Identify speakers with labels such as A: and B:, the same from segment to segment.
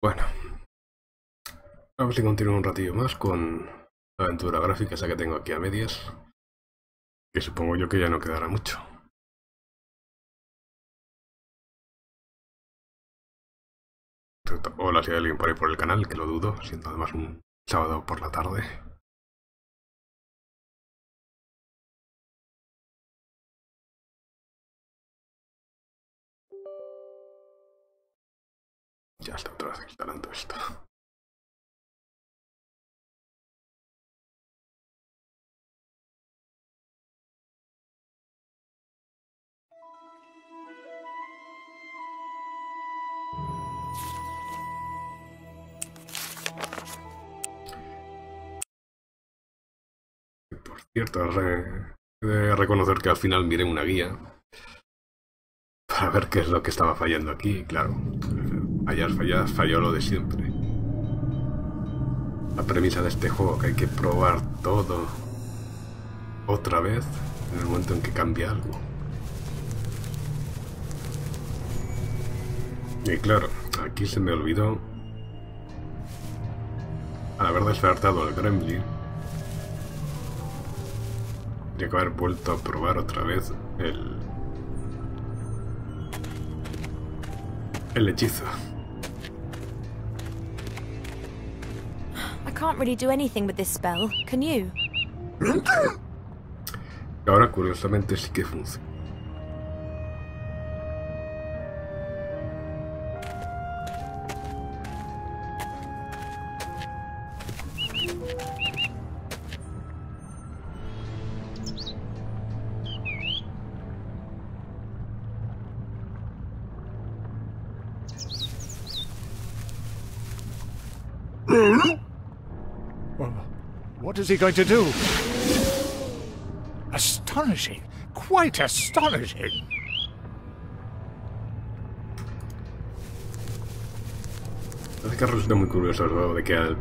A: Bueno, a ver si continúo un ratillo más con la aventura gráfica esa que tengo aquí a medias, que supongo yo que ya no quedará mucho. Hola si hay alguien por ahí por el canal, que lo dudo, siendo además un sábado por la tarde. Ya está otra vez instalando esto. Por cierto, he de reconocer que al final miré una guía para ver qué es lo que estaba fallando aquí. Claro, falló lo de siempre. La premisa de este juego, que hay que probar todo otra vez en el momento en que cambia algo. Y claro, aquí se me olvidó, al haber despertado el gremlin, tenía que haber vuelto a probar otra vez el hechizo.
B: I can't really do anything with this spell, can you?
A: Y ahora curiosamente sí que funciona.
C: Well, what is he going to do? Astonishing! Quite astonishing!
A: Parece que resulta muy curioso el juego de que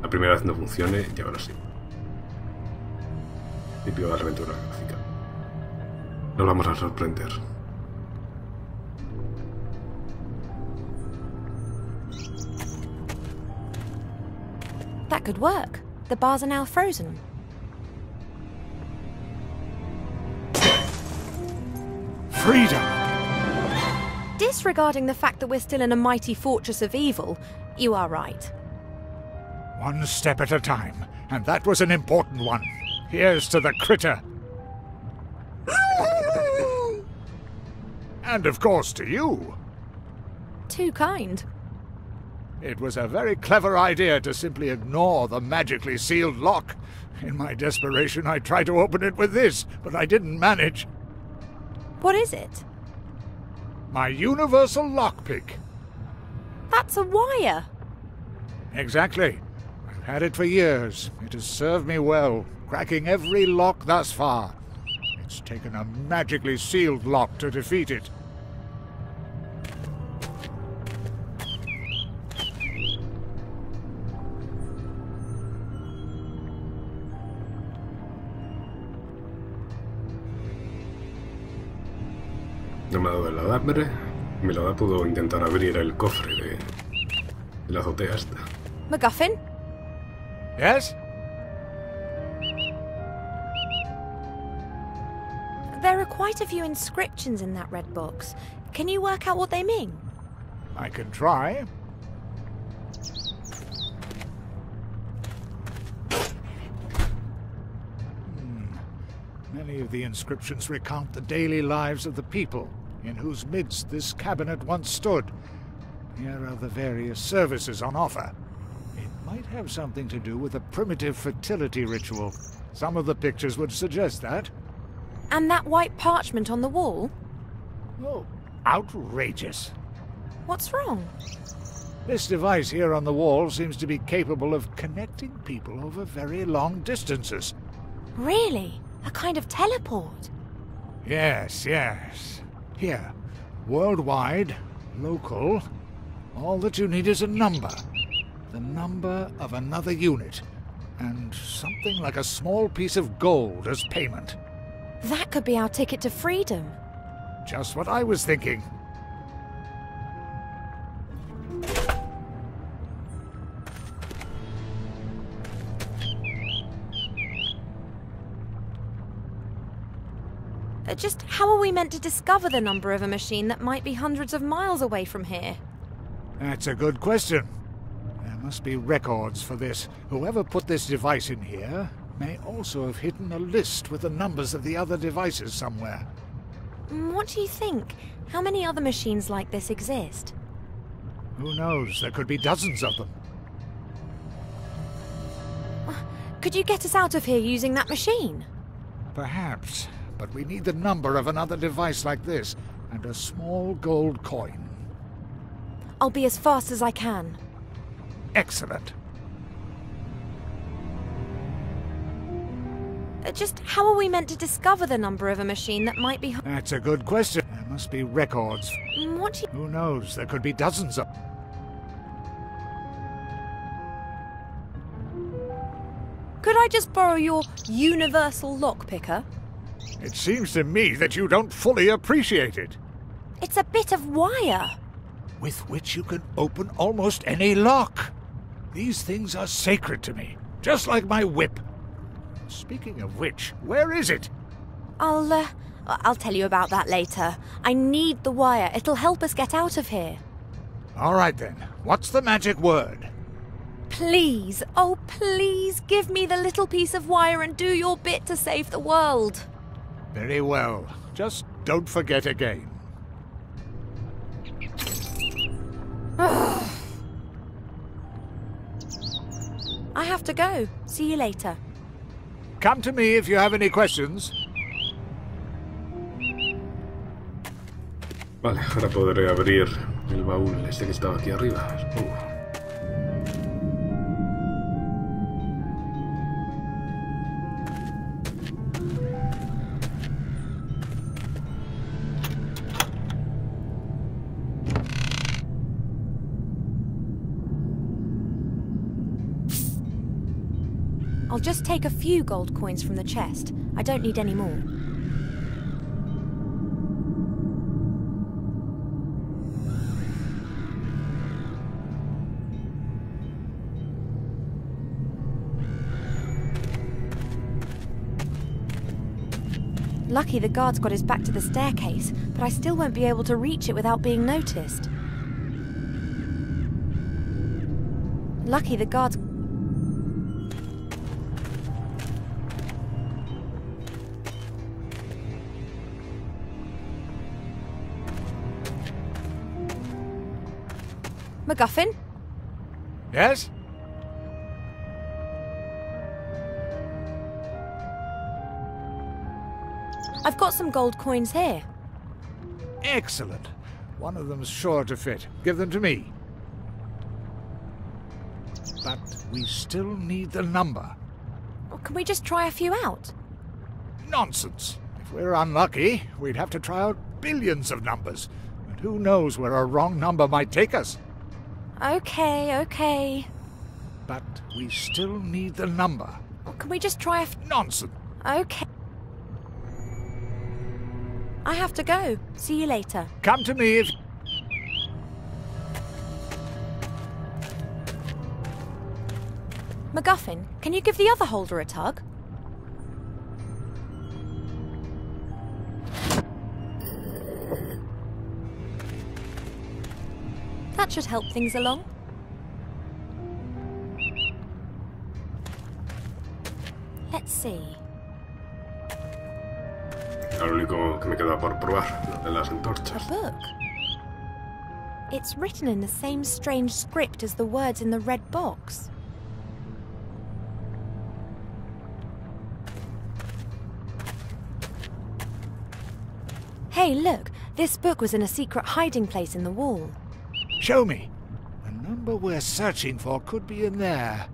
A: la primera vez no funcione y ahora sí. Típico de la aventura gráfica. Nos vamos a sorprender.
B: That could work. The bars are now frozen.
C: Freedom!
B: Disregarding the fact that we're still in a mighty fortress of evil, you are right.
C: One step at a time, and that was an important one. Here's to the critter. And of course to you.
B: Too kind.
C: It was a very clever idea to simply ignore the magically sealed lock. In my desperation, I tried to open it with this, but I didn't manage.
B: What is it?
C: My universal lockpick.
B: That's a wire.
C: Exactly. I've had it for years. It has served me well, cracking every lock thus far. It's taken a magically sealed lock to defeat it.
A: No me ha dado el alambre, me lo da, puedo intentar abrir el cofre de la azotea esta.
B: MacGuffin?
C: Yes?
B: There are quite a few inscriptions in that red box. Can you work out what they mean?
C: I can try. Many of the inscriptions recount the daily lives of the people in whose midst this cabinet once stood. Here are the various services on offer. It might have something to do with a primitive fertility ritual. Some of the pictures would suggest that.
B: And that white parchment on the wall?
C: Oh, outrageous.
B: What's wrong?
C: This device here on the wall seems to be capable of connecting people over very long distances.
B: Really? A kind of teleport?
C: Yes, yes. Here. Worldwide, local. All that you need is a number. The number of another unit. And something like a small piece of gold as payment.
B: That could be our ticket to freedom.
C: Just what I was thinking.
B: Just how are we meant to discover the number of a machine that might be hundreds of miles away from here?
C: That's a good question. There must be records for this. Whoever put this device in here may also have hidden a list with the numbers of the other devices somewhere.
B: What do you think? How many other machines like this exist?
C: Who knows? There could be dozens of them.
B: Could you get us out of here using that machine?
C: Perhaps, but we need the number of another device like this, and a small gold coin.
B: I'll be as fast as I can.
C: Excellent.
B: Just how are we meant to discover the number of a machine that might be...
C: That's a good question. There must be records.
B: What do you...
C: Who knows? There could be dozens of...
B: Could I just borrow your universal lockpicker?
C: It seems to me that you don't fully appreciate it.
B: It's a bit of wire.
C: With which you can open almost any lock. These things are sacred to me, just like my whip. Speaking of which, where is it?
B: I'll tell you about that later. I need the wire. It'll help us get out of here.
C: All right then. What's the magic word?
B: Please, oh please, give me the little piece of wire and do your bit to save the world.
C: Very well. Just don't forget again.
B: I have to go. See you later.
C: Come to me if you have any questions.
A: Vale, ahora podré abrir el baúl este que estaba aquí arriba.
B: I'll just take a few gold coins from the chest. I don't need any more. Lucky the guard's got his back to the staircase, but I still won't be able to reach it without being noticed. Lucky the guard's... MacGuffin?
C: Yes?
B: I've got some gold coins here.
C: Excellent. One of them's sure to fit. Give them to me. But we still need the number.
B: Or can we just try a few out?
C: Nonsense. If we're unlucky, we'd have to try out billions of numbers. And who knows where a wrong number might take us.
B: Okay.
C: But we still need the number.
B: Or can we just try a...
C: Nonsense.
B: Okay. I have to go. See you later.
C: Come to me if...
B: MacGuffin, can you give the other holder a tug? That should help things along. Let's see.
A: Lo único que me queda por probar, lo de las
B: A
A: antorchas.
B: book. It's written in the same strange script as the words in the red box. Hey, look! This book was in a secret hiding place in the wall.
C: Show me. The number we're searching for could be in there.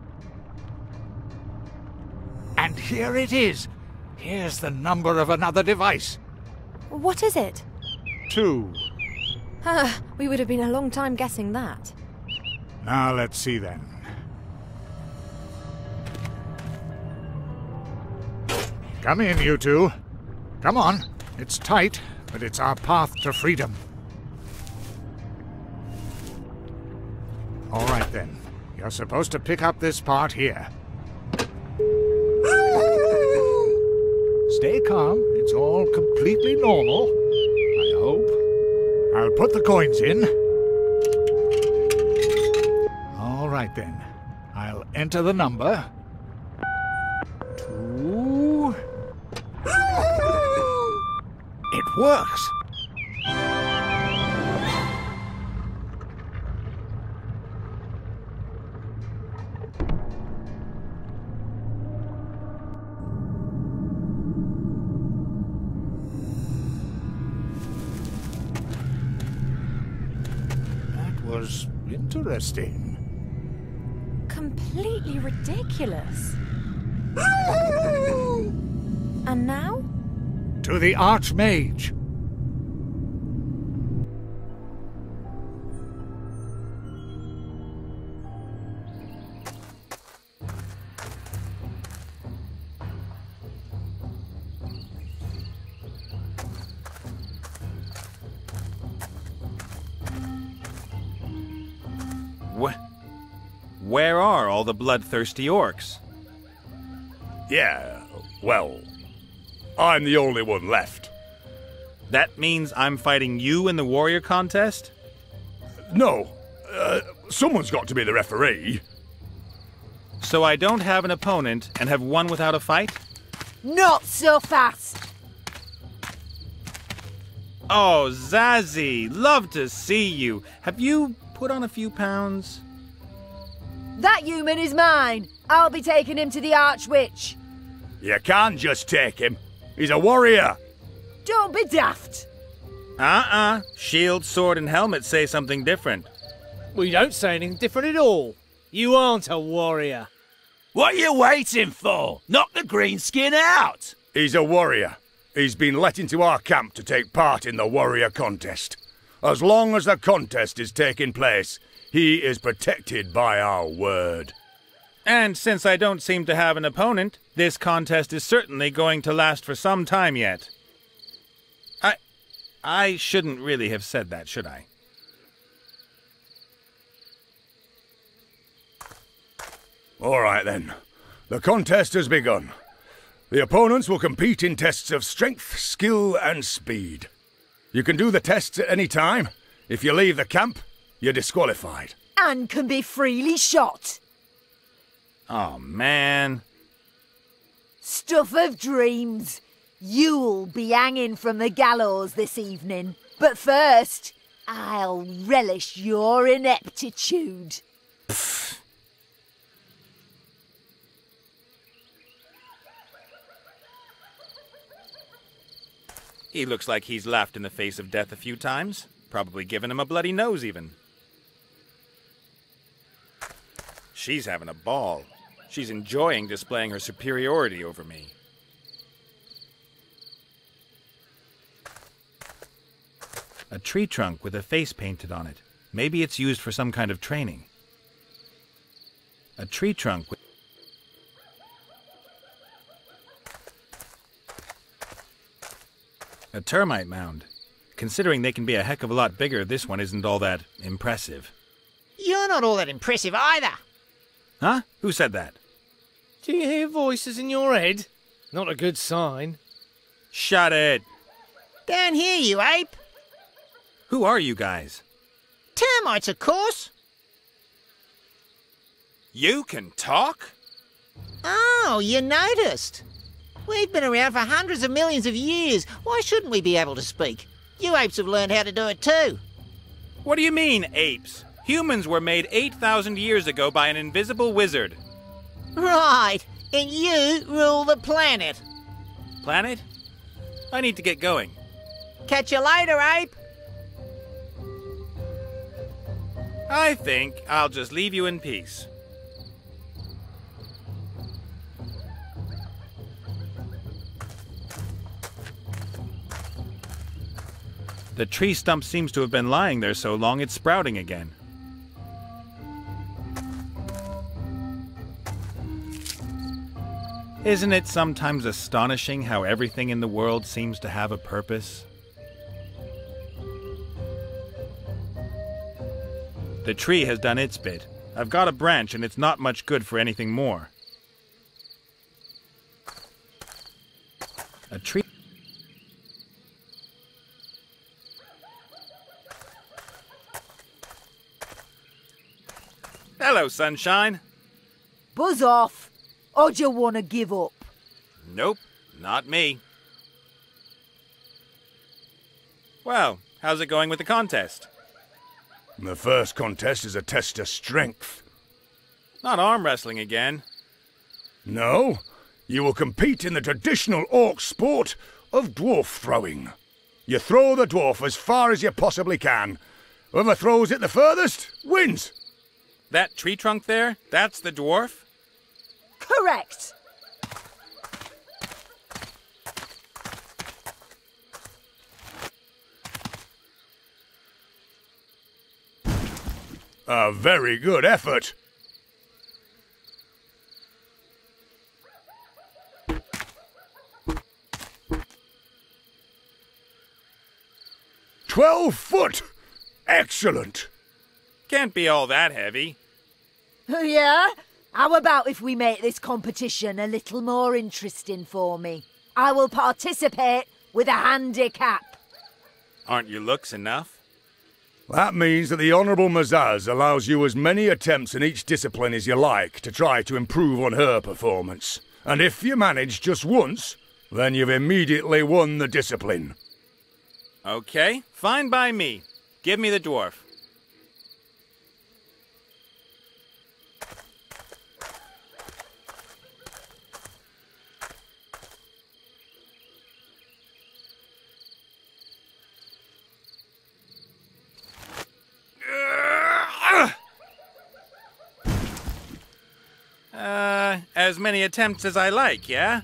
C: And here it is. Here's the number of another device.
B: What is it?
C: 2.
B: We would have been a long time guessing that.
C: Now let's see then. Come in, you two. Come on. It's tight, but it's our path to freedom. All right then. You're supposed to pick up this part here. Stay calm. It's all completely normal. I hope. I'll put the coins in. All right, then. I'll enter the number. 2... It works! That was interesting.
B: Completely ridiculous. And now?
C: To the Archmage.
D: Where are all the bloodthirsty orcs?
E: Yeah, well, I'm the only one left.
D: That means I'm fighting you in the warrior contest?
E: No, someone's got to be the referee.
D: So I don't have an opponent and have won without a fight?
F: Not so fast!
D: Oh, Zazzy, love to see you. Have you put on a few pounds?
F: That human is mine. I'll be taking him to the Archwitch.
E: You can't just take him. He's a warrior.
F: Don't be daft.
D: Shield, sword, and helmet say something different.
G: We don't say anything different at all. You aren't a warrior.
H: What are you waiting for? Knock the greenskin out!
E: He's a warrior. He's been let into our camp to take part in the warrior contest. As long as the contest is taking place, he is protected by our word.
D: And since I don't seem to have an opponent, this contest is certainly going to last for some time yet. I shouldn't really have said that, should I?
E: All right, then. The contest has begun. The opponents will compete in tests of strength, skill, and speed. You can do the tests at any time. If you leave the camp, you're disqualified.
F: And can be freely shot.
D: Oh, man.
F: Stuff of dreams. You'll be hanging from the gallows this evening. But first, I'll relish your ineptitude.
D: He looks like he's laughed in the face of death a few times. Probably given him a bloody nose, even. She's having a ball. She's enjoying displaying her superiority over me. A tree trunk with a face painted on it. Maybe it's used for some kind of training. A tree trunk with... A termite mound. Considering they can be a heck of a lot bigger, this one isn't all that impressive.
I: You're not all that impressive either.
D: Huh? Who said that?
G: Do you hear voices in your head? Not a good sign.
D: Shut it!
I: Don't hear you, ape.
D: Who are you guys?
I: Termites, of course.
D: You can talk?
I: Oh, you noticed. We've been around for hundreds of millions of years. Why shouldn't we be able to speak? You apes have learned how to do it too.
D: What do you mean, apes? Humans were made 8,000 years ago by an invisible wizard.
I: Right, and you rule the planet.
D: Planet? I need to get going.
I: Catch you later, ape.
D: I think I'll just leave you in peace. The tree stump seems to have been lying there so long it's sprouting again. Isn't it sometimes astonishing how everything in the world seems to have a purpose? The tree has done its bit. I've got a branch and it's not much good for anything more. A tree...
J: Hello, sunshine.
F: Buzz off, or do you want to give up?
J: Nope, not me. Well, how's it going with the contest?
E: The first contest is a test of strength.
J: Not arm wrestling again.
E: No, you will compete in the traditional orc sport of dwarf throwing. You throw the dwarf as far as you possibly can. Whoever throws it the furthest wins.
J: That tree trunk there, that's the dwarf?
F: Correct.
E: A very good effort. "12 foot! Excellent!
J: Can't be all that heavy.
F: Yeah? How about if we make this competition a little more interesting for me? I will participate with a handicap.
J: Aren't your looks enough?
E: That means that the Honourable Mazaz allows you as many attempts in each discipline as you like to try to improve on her performance. And if you manage just once, then you've immediately won the discipline.
J: Okay, fine by me. Give me the dwarf. As many attempts as I like, yeah?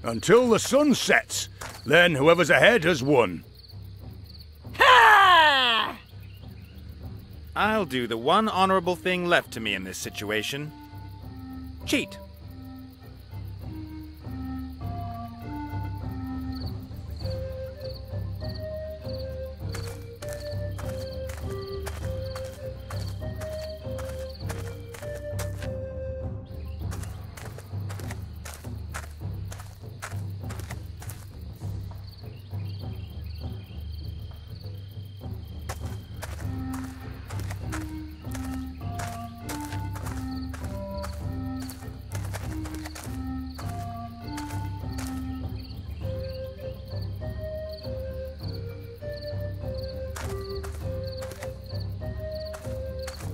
E: Until the sun sets. Then whoever's ahead has won.
F: Ha!
J: I'll do the one honorable thing left to me in this situation. Cheat.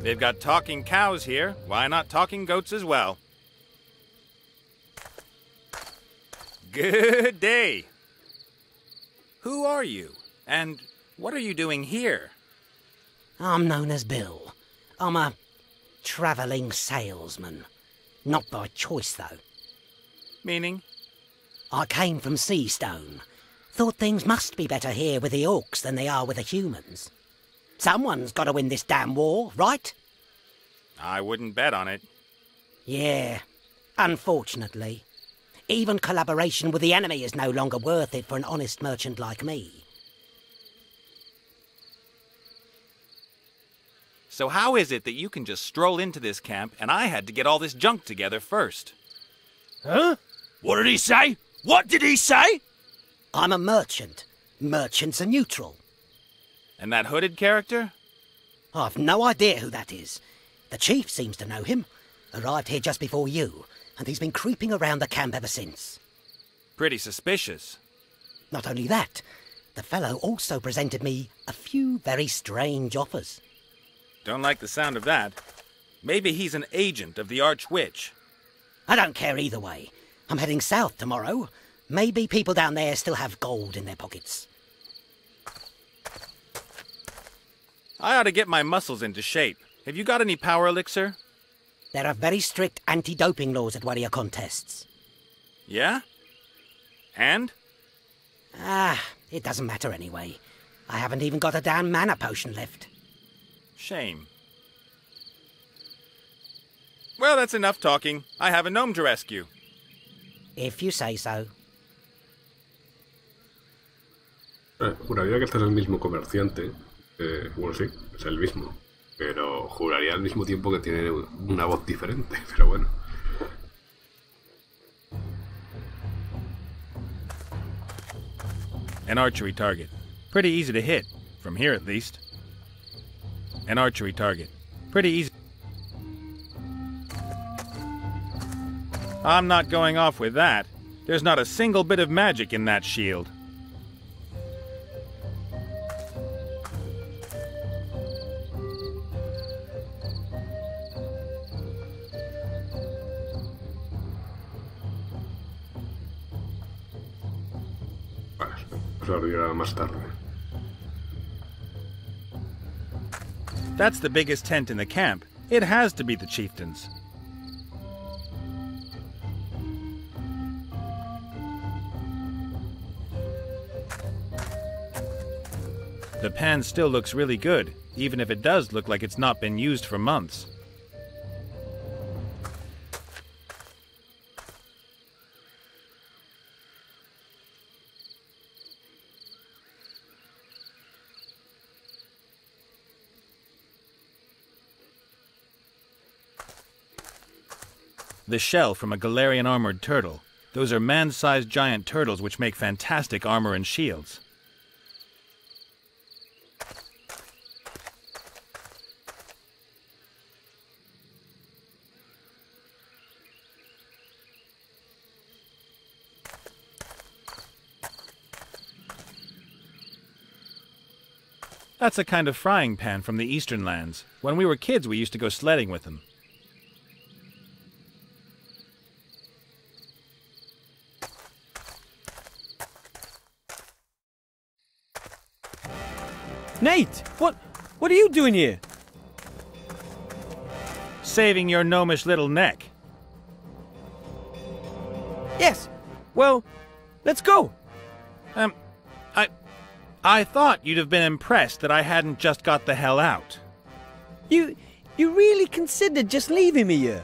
J: They've got talking cows here. Why not talking goats as well? Good day. Who are you? And what are you doing here?
K: I'm known as Bill. I'm a travelling salesman. Not by choice, though.
J: Meaning?
K: I came from Seastone. Thought things must be better here with the orcs than they are with the humans. Someone's got to win this damn war, right?
J: I wouldn't bet on it.
K: Yeah, unfortunately. Even collaboration with the enemy is no longer worth it for an honest merchant like me.
J: So how is it that you can just stroll into this camp and I had to get all this junk together first?
H: Huh? What did he say? What did he say?
K: I'm a merchant. Merchants are neutral.
J: And that hooded character?
K: I've no idea who that is. The chief seems to know him. Arrived here just before you, and he's been creeping around the camp ever since.
J: Pretty suspicious.
K: Not only that, the fellow also presented me a few very strange offers.
J: Don't like the sound of that. Maybe he's an agent of the Archwitch.
K: I don't care either way. I'm heading south tomorrow. Maybe people down there still have gold in their pockets.
J: I ought to get my muscles into shape. Have you got any power elixir?
K: There are very strict anti-doping laws at warrior contests.
J: Yeah? And?
K: It doesn't matter anyway. I haven't even got a damn mana potion left.
J: Shame. Well, that's enough talking. I have a gnome to rescue.
K: If you say so.
A: Juraría que este es el mismo comerciante. Bueno, sí, es el mismo. Pero juraría al mismo tiempo que tiene una voz diferente. Pero bueno.
J: An archery target. Pretty easy to hit, from here at least. An archery target. Pretty easy. I'm not going off with that. There's not a single bit of magic in that shield.
A: Vale, se olvidará más tarde.
J: That's the biggest tent in the camp. It has to be the chieftain's. The pan still looks really good, even if it does look like it's not been used for months. The shell from a Galarian armored turtle. Those are man-sized giant turtles which make fantastic armor and shields. That's a kind of frying pan from the eastern lands. When we were kids, we used to go sledding with them.
L: Nate, what are you doing here?
J: Saving your gnomish little neck.
L: Yes. Well, let's go.
J: I thought you'd have been impressed that I hadn't just got the hell out.
L: You really considered just leaving me here?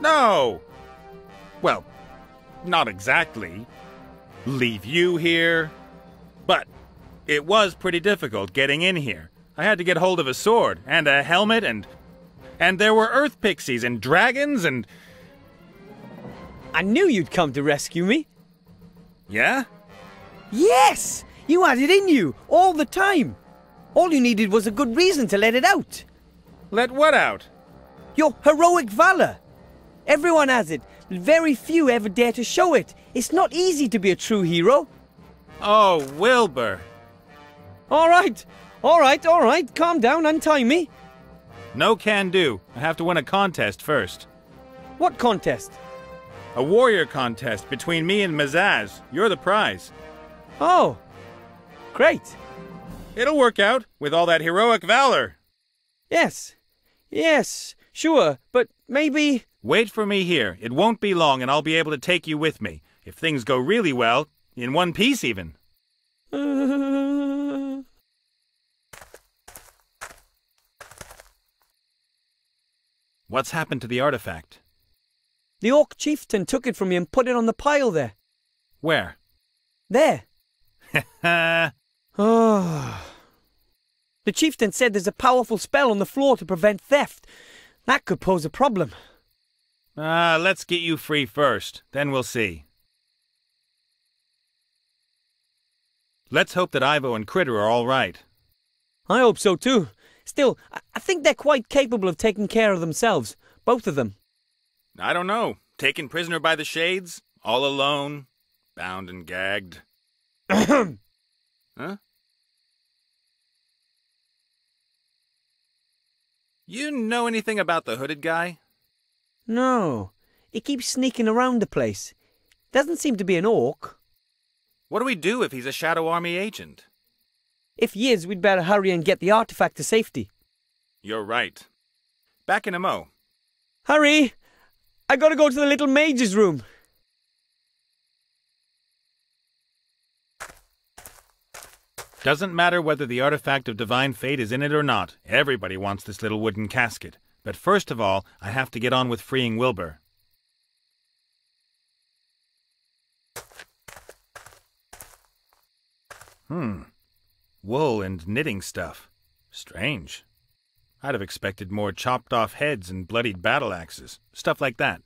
J: No! Well, not exactly. Leave you here. But it was pretty difficult getting in here. I had to get hold of a sword, and a helmet, and there were earth pixies and dragons and...
L: I knew you'd come to rescue me.
J: Yeah?
L: Yes! You had it in you, all the time. All you needed was a good reason to let it out.
J: Let what out?
L: Your heroic valor. Everyone has it. Very few ever dare to show it. It's not easy to be a true hero.
J: Oh, Wilbur.
L: All right. Calm down, untie me.
J: No can do. I have to win a contest first.
L: What contest?
J: A warrior contest between me and Mazaz. You're the prize.
L: Oh. Great.
J: It'll work out, with all that heroic valor.
L: Yes, sure, but maybe...
J: Wait for me here. It won't be long, and I'll be able to take you with me. If things go really well, in one piece even. What's happened to the artifact?
L: The Orc chieftain took it from me and put it on the pile there.
J: Where?
L: There. Oh. The chieftain said there's a powerful spell on the floor to prevent theft. That could pose a problem.
J: Let's get you free first, then we'll see. Let's hope that Ivo and Critter are all right.
L: I hope so too. Still, I think they're quite capable of taking care of themselves, both of them.
J: I don't know. Taken prisoner by the Shades? All alone? Bound and gagged? Huh? You know anything about the hooded guy?
L: No. He keeps sneaking around the place. Doesn't seem to be an orc.
J: What do we do if he's a Shadow Army agent?
L: If he is, we'd better hurry and get the artifact to safety.
J: You're right. Back in a mo.
L: Hurry! I gotta go to the little mage's room.
J: Doesn't matter whether the artifact of divine fate is in it or not. Everybody wants this little wooden casket. But first of all, I have to get on with freeing Wilbur. Wool and knitting stuff. Strange. I'd have expected more chopped off heads and bloodied battle axes. Stuff like that.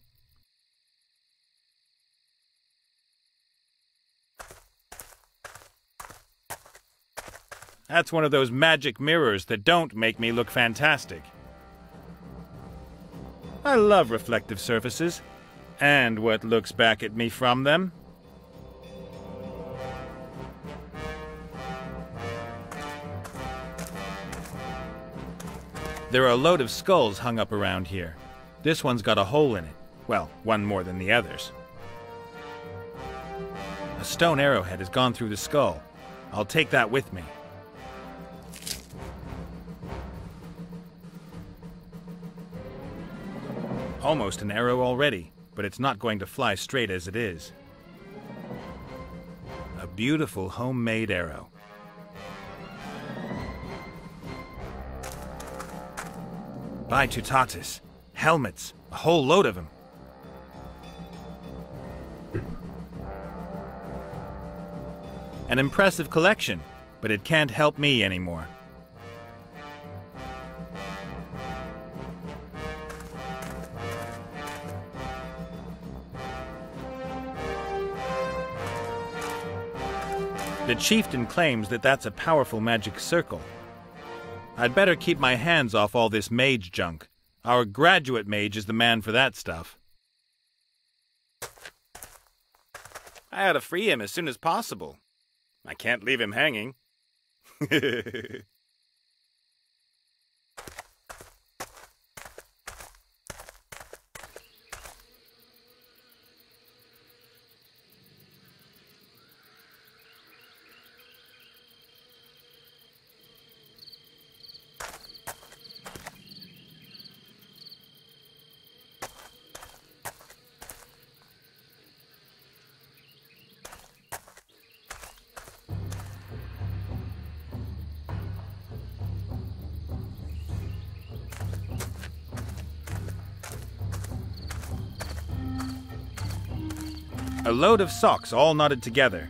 J: That's one of those magic mirrors that don't make me look fantastic. I love reflective surfaces, and what looks back at me from them. There are a load of skulls hung up around here. This one's got a hole in it. Well, one more than the others. A stone arrowhead has gone through the skull. I'll take that with me. Almost an arrow already, but it's not going to fly straight as it is. A beautiful homemade arrow. By Tutatis. Helmets. A whole load of them. An impressive collection, but it can't help me anymore. The chieftain claims that that's a powerful magic circle. I'd better keep my hands off all this mage junk. Our graduate mage is the man for that stuff. I ought to free him as soon as possible. I can't leave him hanging. A load of socks all knotted together.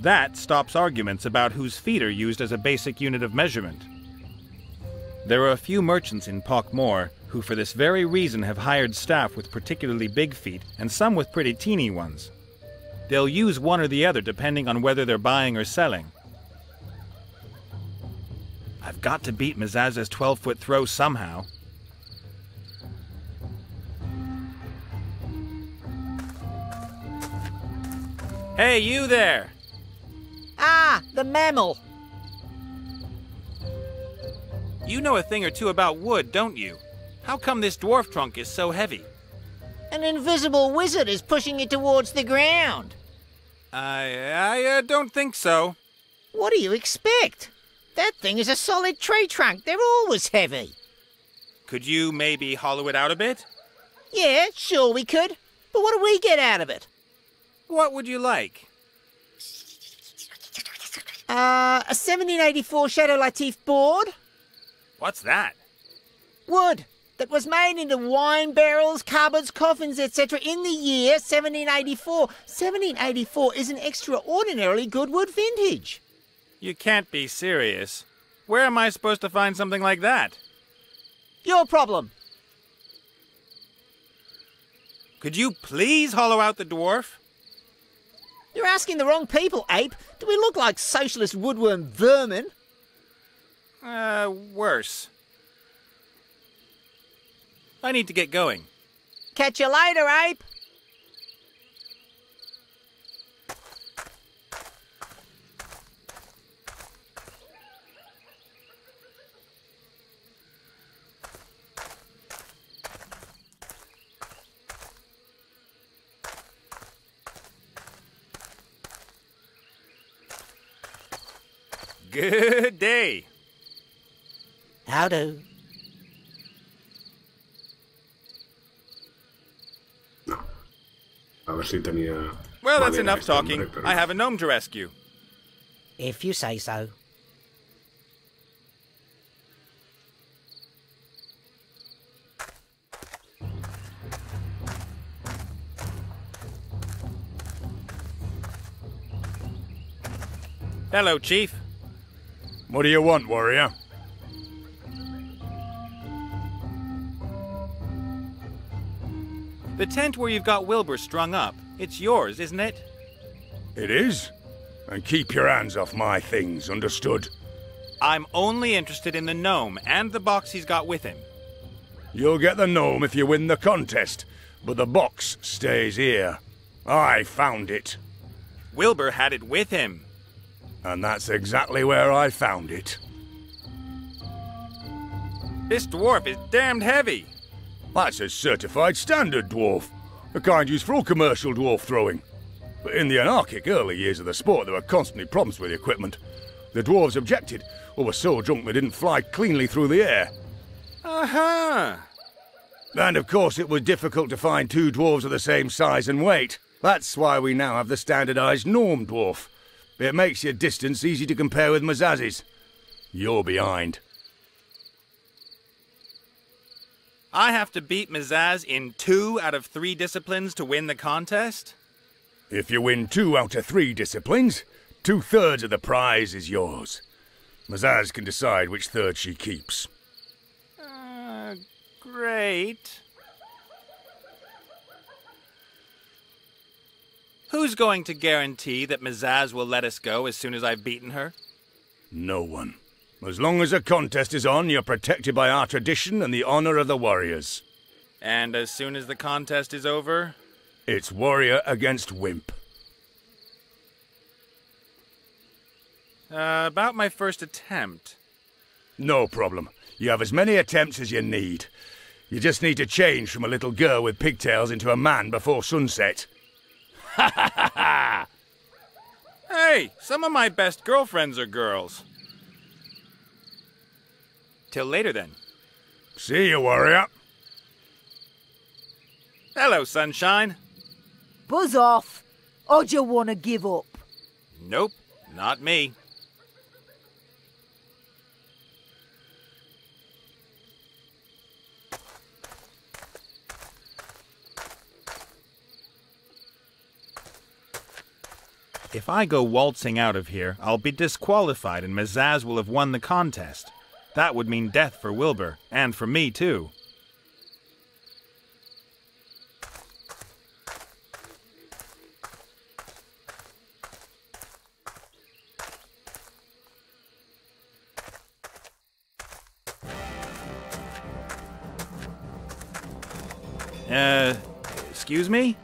J: That stops arguments about whose feet are used as a basic unit of measurement. There are a few merchants in Pockmore who for this very reason have hired staff with particularly big feet and some with pretty teeny ones. They'll use one or the other depending on whether they're buying or selling. I've got to beat Mizaza's 12-foot throw somehow. Hey, you there!
I: Ah, the mammal.
J: You know a thing or two about wood, don't you? How come this dwarf trunk is so heavy?
I: An invisible wizard is pushing it towards the ground.
J: I don't think so.
I: What do you expect? That thing is a solid tree trunk. They're always heavy.
J: Could you maybe hollow it out a bit?
I: Yeah, sure we could. But what do we get out of it?
J: What would you like?
I: A 1784 Shadow Latif board.
J: What's that?
I: Wood that was made into wine barrels, cupboards, coffins, etc. in the year 1784. 1784 is an extraordinarily good wood vintage.
J: You can't be serious. Where am I supposed to find something like that?
I: Your problem.
J: Could you please hollow out the dwarf?
I: You're asking the wrong people, Ape. Do we look like socialist woodworm vermin?
J: Worse. I need to get going.
I: Catch you later, Ape.
J: Good day.
K: How do?
A: A ver si tenía...
J: Well, that's
A: madera
J: enough
A: este
J: talking.
A: hombre, pero
J: I
A: no.
J: have a gnome to rescue.
K: If you say so.
J: Hello, Chief.
E: What do you want, warrior?
J: The tent where you've got Wilbur strung up, it's yours, isn't it?
E: It is? And keep your hands off my things, understood?
J: I'm only interested in the gnome and the box he's got with him.
E: You'll get the gnome if you win the contest, but the box stays here. I found it.
J: Wilbur had it with him.
E: And that's exactly where I found it.
J: This dwarf is damned heavy.
E: That's a certified standard dwarf, the kind used for all commercial dwarf throwing. But in the anarchic early years of the sport, there were constantly problems with the equipment. The dwarves objected, or were so drunk they didn't fly cleanly through the air.
J: Uh-huh.
E: And of course it was difficult to find two dwarves of the same size and weight. That's why we now have the standardized norm dwarf. It makes your distance easy to compare with Mazaz's. You're behind.
J: I have to beat Mazaz in 2 out of 3 disciplines to win the contest?
E: If you win 2 out of 3 disciplines, 2/3 of the prize is yours. Mazaz can decide which third she keeps.
J: Great. Who's going to guarantee that Mazaz will let us go as soon as I've beaten her?
E: No one. As long as a contest is on, you're protected by our tradition and the honor of the warriors.
J: And as soon as the contest is over?
E: It's warrior against wimp.
J: About my first attempt.
E: No problem. You have as many attempts as you need. You just need to change from a little girl with pigtails into a man before sunset.
J: Ha ha ha ha! Hey, some of my best girlfriends are girls. Till later, then.
E: See you, warrior.
J: Hello, sunshine.
F: Buzz off, or do you want to give up?
J: Nope, not me. If I go waltzing out of here, I'll be disqualified and Mazaz will have won the contest. That would mean death for Wilbur, and for me too. Excuse me?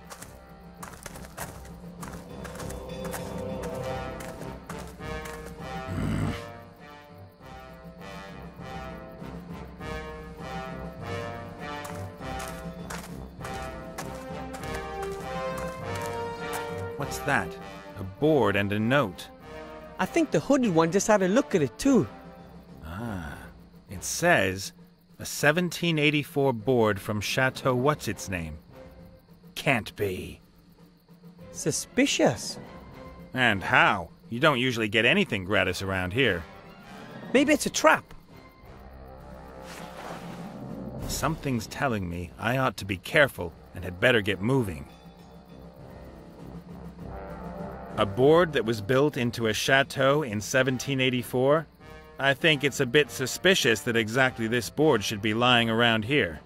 J: What's that? A board and a note.
L: I think the hooded one just had a look at it too.
J: Ah, it says a 1784 board from Chateau What's-Its-Name. Can't be.
L: Suspicious.
J: And how? You don't usually get anything gratis around here.
L: Maybe it's a trap.
J: Something's telling me I ought to be careful and had better get moving. A board that was built into a chateau in 1784? I think it's a bit suspicious that exactly this board should be lying around here.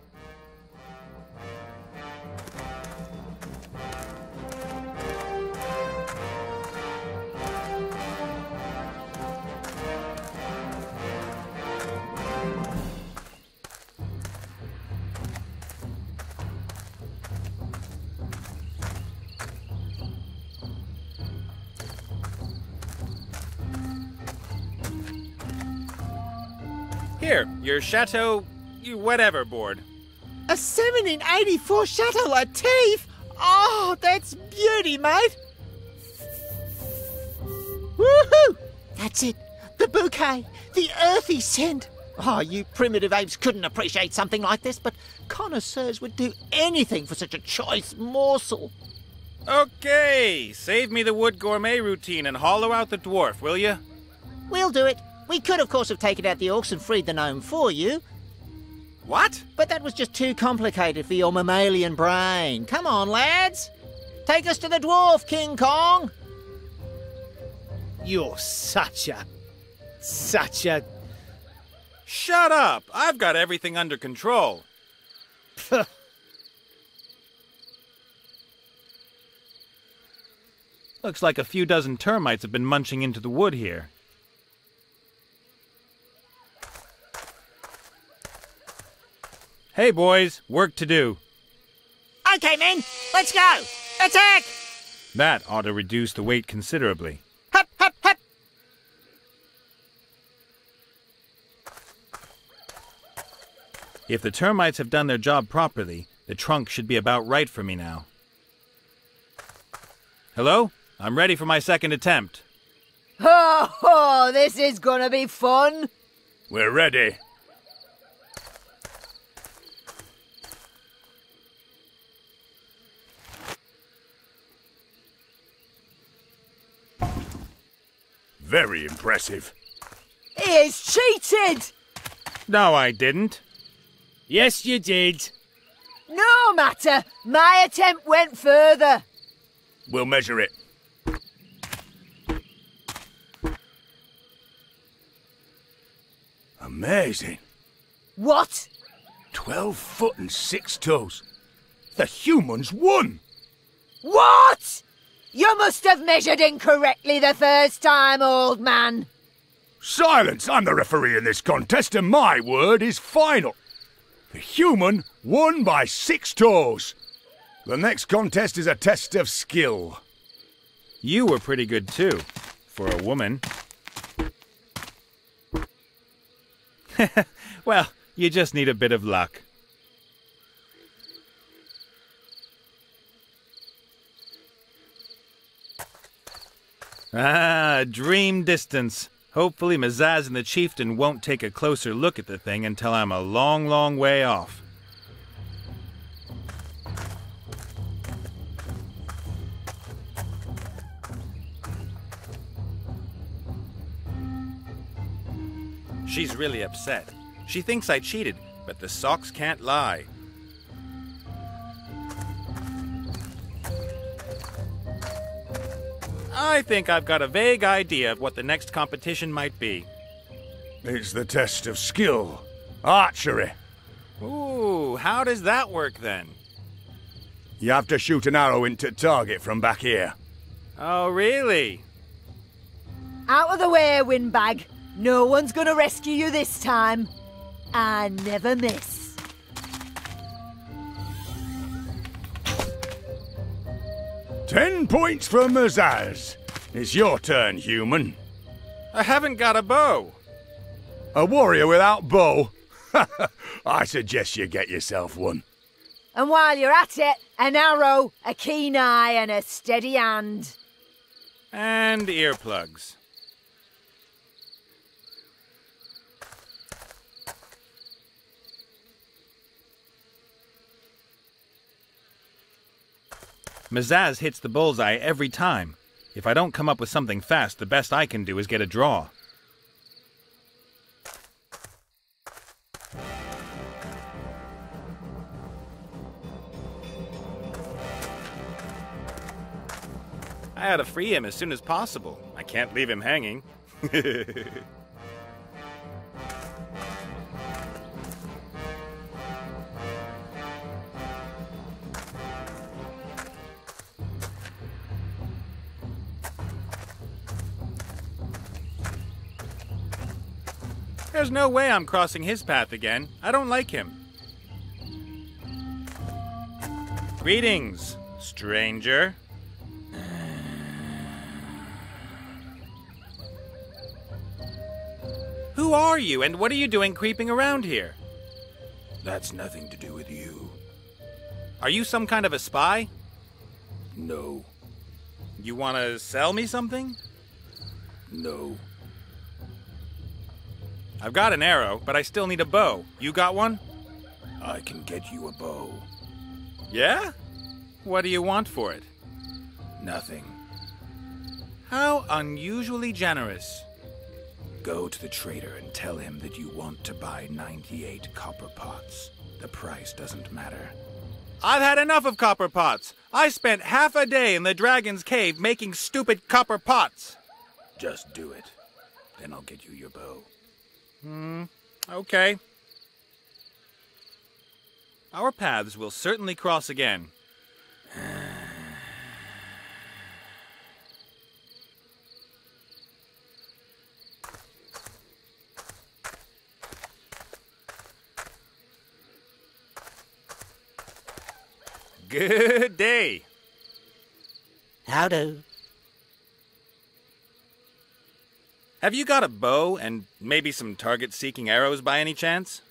J: Here, your Chateau... whatever board.
I: A 1784 Chateau Latif? Oh, that's beauty, mate! Woohoo! That's it. The bouquet. The earthy scent. Oh, you primitive apes couldn't appreciate something like this, but connoisseurs would do anything for such a choice morsel.
J: Okay, save me the wood gourmet routine and hollow out the dwarf, will you?
I: We'll do it. We could, of course, have taken out the orcs and freed the gnome for you.
J: What?
I: But that was just too complicated for your mammalian brain. Come on, lads. Take us to the dwarf, King Kong.
G: You're such a...
J: Shut up! I've got everything under control. Looks like a few dozen termites have been munching into the wood here. Hey, boys, work to do.
I: Okay, men, let's go! Attack!
J: That ought to reduce the weight considerably.
I: Hop, hop, hop!
J: If the termites have done their job properly, the trunk should be about right for me now. Hello? I'm ready for my second attempt.
F: Ho ho! This is gonna be fun!
E: We're ready. Very impressive.
F: He is cheated!
J: No, I didn't.
G: Yes, you did.
F: No matter, my attempt went further.
E: We'll measure it. Amazing.
F: What?
E: 12 foot and 6 toes. The humans won!
F: What? You must have measured incorrectly the first time, old man.
E: Silence! I'm the referee in this contest and my word is final. The human won by 6 toes. The next contest is a test of skill.
J: You were pretty good too, for a woman. Well, you just need a bit of luck. Ah, dream distance. Hopefully Mazaz and the chieftain won't take a closer look at the thing until I'm a long, long way off. She's really upset. She thinks I cheated, but the socks can't lie. I think I've got a vague idea of what the next competition might be.
E: It's the test of skill. Archery.
J: Ooh, how does that work then?
E: You have to shoot an arrow into target from back here.
J: Oh, really?
F: Out of the way, windbag. No one's gonna rescue you this time. I never miss.
E: "10 points for Mazaz. It's your turn, human."
J: I haven't got a bow.
E: A warrior without bow? I suggest you get yourself one.
F: And while you're at it, an arrow, a keen eye, and a steady hand.
J: And earplugs. Mazaz hits the bullseye every time. If I don't come up with something fast, the best I can do is get a draw. I had to free him as soon as possible. I can't leave him hanging. There's no way I'm crossing his path again. I don't like him. Greetings, stranger. Who are you, and what are you doing creeping around here?
E: That's nothing to do with you.
J: Are you some kind of a spy?
E: No.
J: You want to sell me something?
E: No.
J: I've got an arrow, but I still need a bow. You got one?
E: I can get you a bow.
J: Yeah? What do you want for it?
E: Nothing.
J: How unusually generous.
E: Go to the trader and tell him that you want to buy 98 copper pots. The price doesn't matter.
J: I've had enough of copper pots. I spent half a day in the dragon's cave making stupid copper pots.
E: Just do it. Then I'll get you your bow.
J: Okay. Our paths will certainly cross again. Good day.
K: How do?
J: Have you got a bow and maybe some target-seeking arrows by any chance?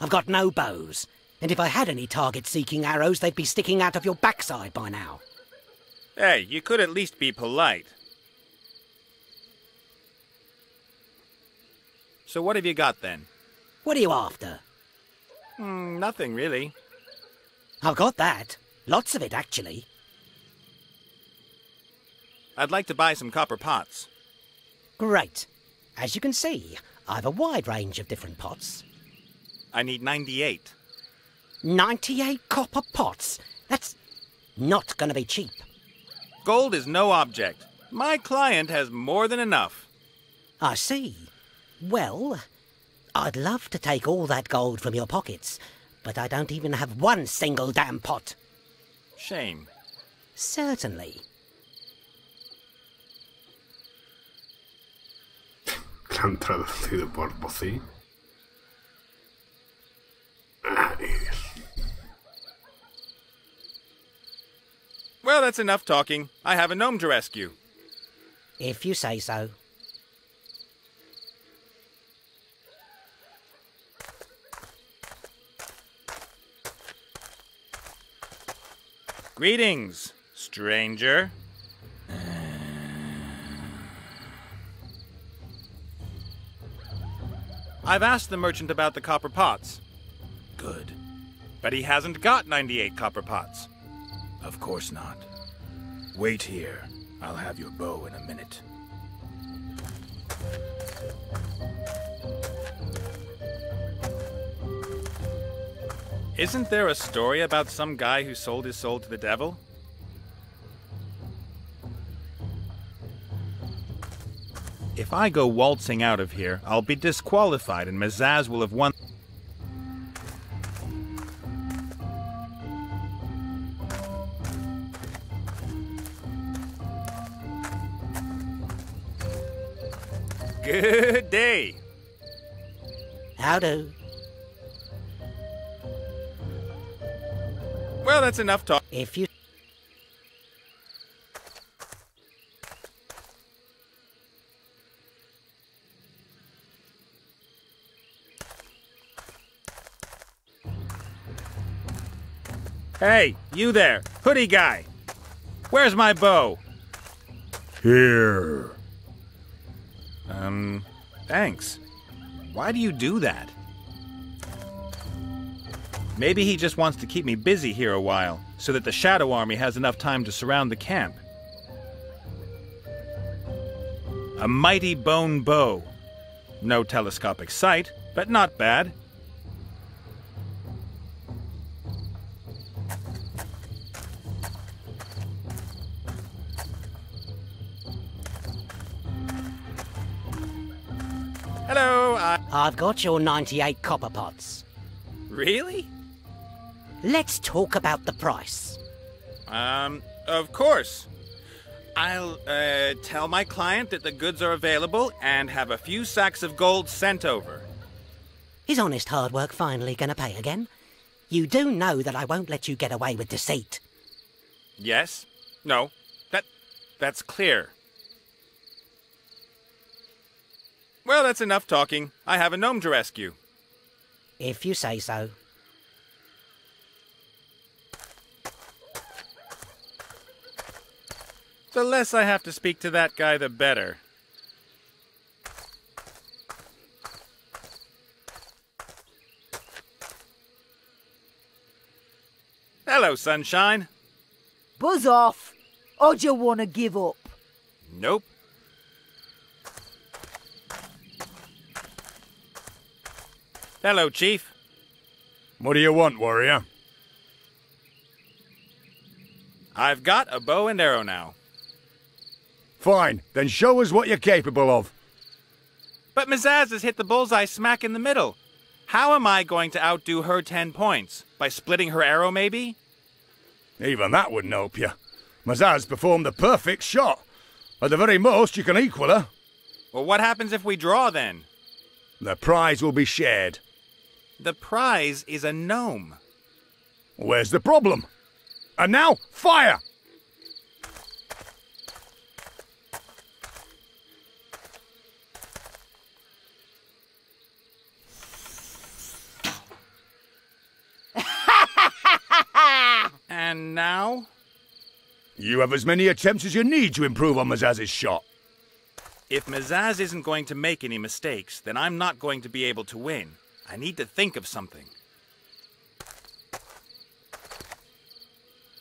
K: I've got no bows. And if I had any target-seeking arrows, they'd be sticking out of your backside by now.
J: Hey, you could at least be polite. So what have you got then?
K: What are you after?
J: Nothing really.
K: I've got that. Lots of it, actually.
J: I'd like to buy some copper pots.
K: Great. As you can see, I've a wide range of different pots.
J: I need 98.
K: 98 copper pots? That's not going to be cheap.
J: Gold is no object. My client has more than enough.
K: I see. Well, I'd love to take all that gold from your pockets, but I don't even have one single damn pot.
J: Shame.
K: Certainly.
A: Han traducido por Pocí.
J: Well, that's enough talking. I have a gnome to rescue.
K: If you say so.
J: Greetings, stranger. I've asked the merchant about the copper pots.
E: Good.
J: But he hasn't got 98 copper pots.
E: Of course not. Wait here. I'll have your bow in a minute.
J: Isn't there a story about some guy who sold his soul to the devil? If I go waltzing out of here, I'll be disqualified and Mazaz will have won. Good day.
K: How do?
J: Well, that's enough talk.
K: If you...
J: Hey, you there, hoodie guy. Where's my bow?
E: Here.
J: Thanks. Why do you do that? Maybe he just wants to keep me busy here a while, so that the Shadow Army has enough time to surround the camp. A mighty bone bow. No telescopic sight, but not bad. Hello,
K: I've got your 98 copper pots.
J: Really?
K: Let's talk about the price.
J: Of course. I'll, tell my client that the goods are available and have a few sacks of gold sent over.
K: Is honest hard work finally going to pay again? You do know that I won't let you get away with deceit.
J: Yes? No. That's clear. Well, that's enough talking. I have a gnome to rescue.
K: If you say so.
J: The less I have to speak to that guy, the better. Hello, sunshine.
F: Buzz off, or do you want to give up?
J: Nope. Hello, Chief.
E: What do you want, warrior?
J: I've got a bow and arrow now.
E: Fine, then show us what you're capable of.
J: But Mazaz has hit the bullseye smack in the middle. How am I going to outdo her 10 points? By splitting her arrow, maybe?
E: Even that wouldn't help you. Mazaz performed the perfect shot. At the very most, you can equal her.
J: Well, what happens if we draw, then?
E: The prize will be shared.
J: The prize is a gnome.
E: Where's the problem? And now, fire!
J: And now?
E: You have as many attempts as you need to improve on Mazaz's shot.
J: If Mazaz isn't going to make any mistakes, then I'm not going to be able to win. I need to think of something.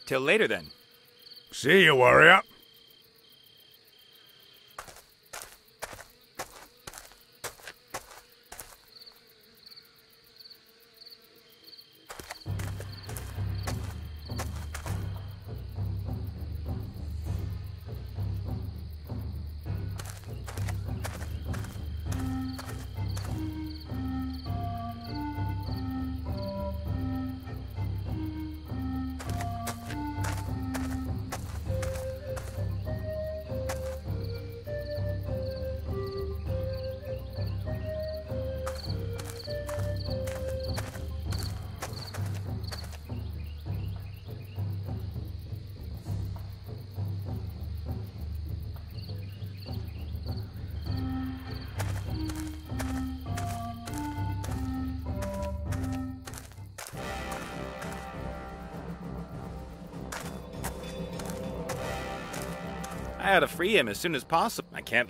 J: Till later, then.
E: See you, warrior.
J: I had to free him as soon as possible. I can't.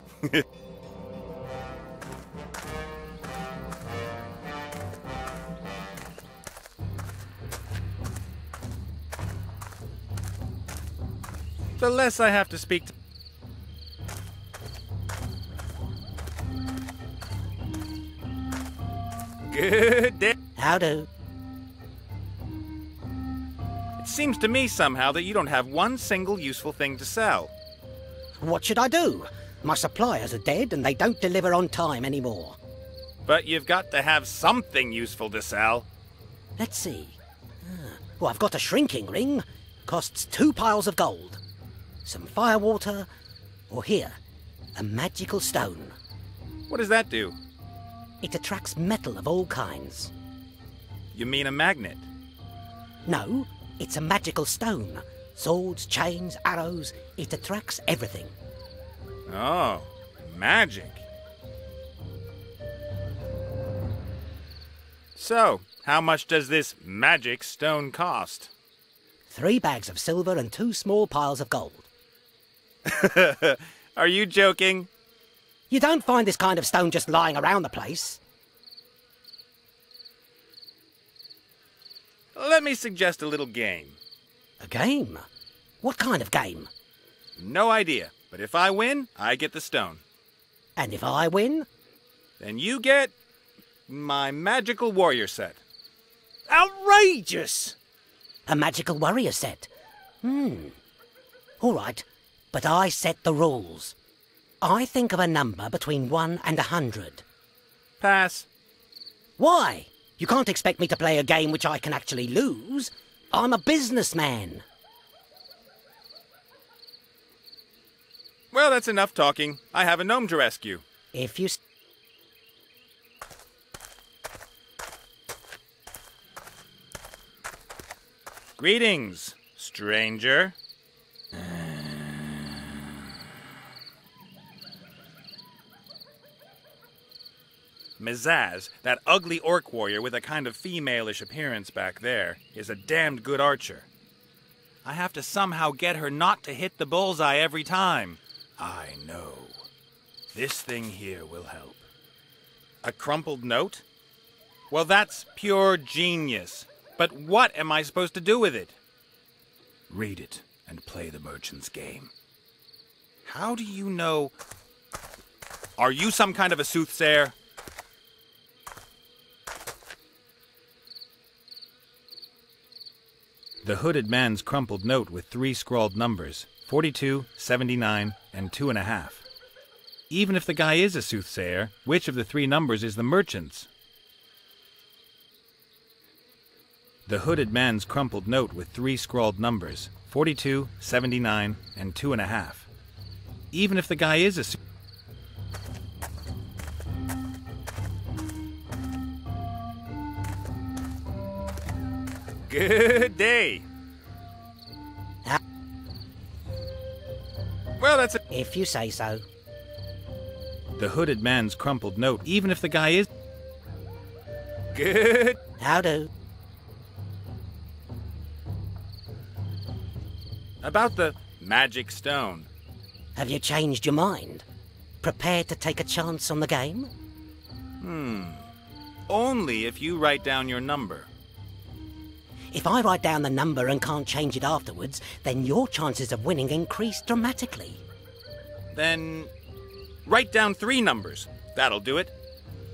J: The less I have to speak to. Good day.
K: How do?
J: It seems to me somehow that you don't have one single useful thing to sell.
K: What should I do? My suppliers are dead and they don't deliver on time anymore.
J: But you've got to have something useful to sell.
K: Let's see. Well, I've got a shrinking ring. Costs 2 piles of gold. Some firewater. Or here, a magical stone.
J: What does that do?
K: It attracts metal of all kinds.
J: You mean a magnet?
K: No, it's a magical stone. Swords, chains, arrows. It attracts everything.
J: Oh, magic. So, how much does this magic stone cost?
K: 3 bags of silver and 2 small piles of gold.
J: Are you joking?
K: You don't find this kind of stone just lying around the place.
J: Let me suggest a little game.
K: A game? What kind of game?
J: No idea, but if I win, I get the stone.
K: And if I win?
J: Then you get my magical warrior set.
G: Outrageous!
K: A magical warrior set? All right, but I set the rules. I think of a number between 1 and 100.
J: Pass.
K: Why? You can't expect me to play a game which I can actually lose. I'm a businessman.
J: Well, that's enough talking. I have a gnome to rescue.
K: If you...
J: Greetings, stranger. Mazaz, that ugly orc warrior with a kind of female-ish appearance back there, is a damned good archer. I have to somehow get her not to hit the bullseye every time. I know. This thing here will help. A crumpled note? Well, that's pure genius. But what am I supposed to do with it? Read it and play the merchant's game. How do you know? Are you some kind of a soothsayer? The hooded man's crumpled note with 3 scrawled numbers, 42, 79, and 2.5. Even if the guy is a soothsayer, which of the 3 numbers is the merchant's? The hooded man's crumpled note with 3 scrawled numbers, 42, 79, and 2.5. Even if the guy is a Good day. Well, that's
K: If you say so.
D: The hooded man's crumpled note, even if the guy is...
J: good.
K: How do?
J: About the magic stone.
K: Have you changed your mind? Prepared to take a chance on the game?
J: Only if you write down your number.
K: If I write down the number and can't change it afterwards, then your chances of winning increase dramatically.
J: Then write down 3 numbers. That'll do it.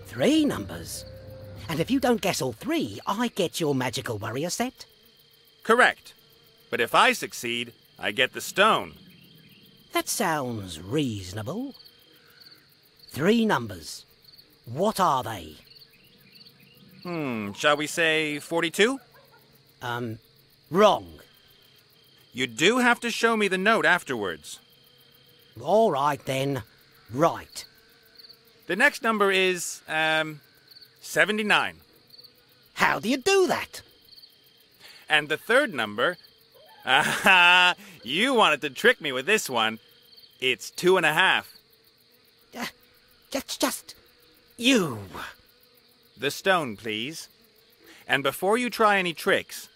K: 3 numbers? And if you don't guess all 3, I get your magical warrior set?
J: Correct. But if I succeed, I get the stone.
K: That sounds reasonable. 3 numbers. What are they?
J: Shall we say 42?
K: Wrong.
J: You do have to show me the note afterwards.
K: All right, then. Right.
J: The next number is, 79.
K: How do you do that?
J: And the third number... Aha! You wanted to trick me with this one. It's 2.5.
K: That's just... you.
J: The stone, please. And before you try any tricks,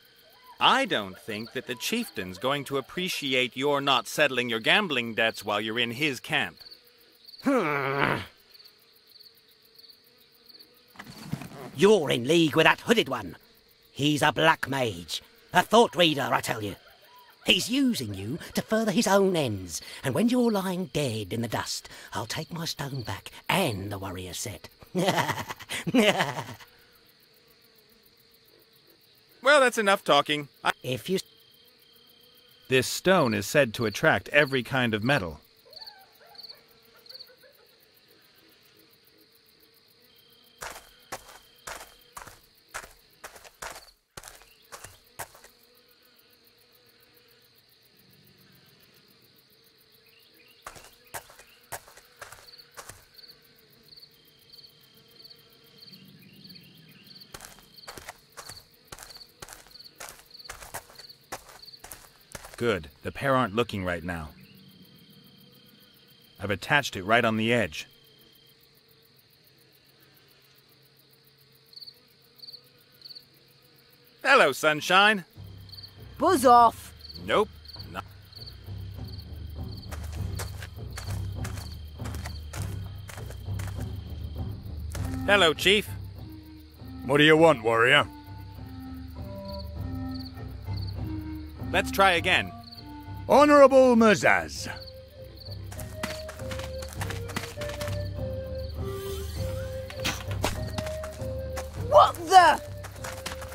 J: I don't think that the chieftain's going to appreciate your not settling your gambling debts while you're in his camp.
K: You're in league with that hooded one. He's a black mage. A thought reader, I tell you. He's using you to further his own ends. And when you're lying dead in the dust, I'll take my stone back and the warrior set.
J: Well, that's enough talking.
K: If you...
D: This stone is said to attract every kind of metal. Good. The pair aren't looking right now. I've attached it right on the edge.
J: Hello, sunshine.
F: Buzz off.
J: Nope. Not. Hello, Chief.
E: What do you want, warrior?
J: Let's try again.
E: Honorable Mazaz.
F: What the?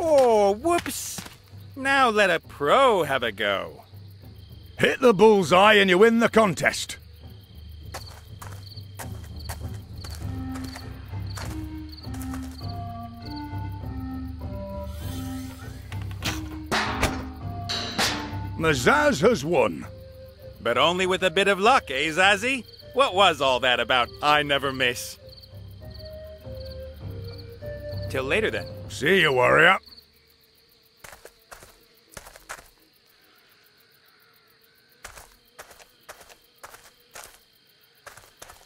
J: Oh, whoops. Now let a pro have a go.
E: Hit the bullseye and you win the contest. Mazaz has won.
J: But only with a bit of luck, eh, Zazzy? What was all that about I never miss? Till later, then.
E: See you, warrior.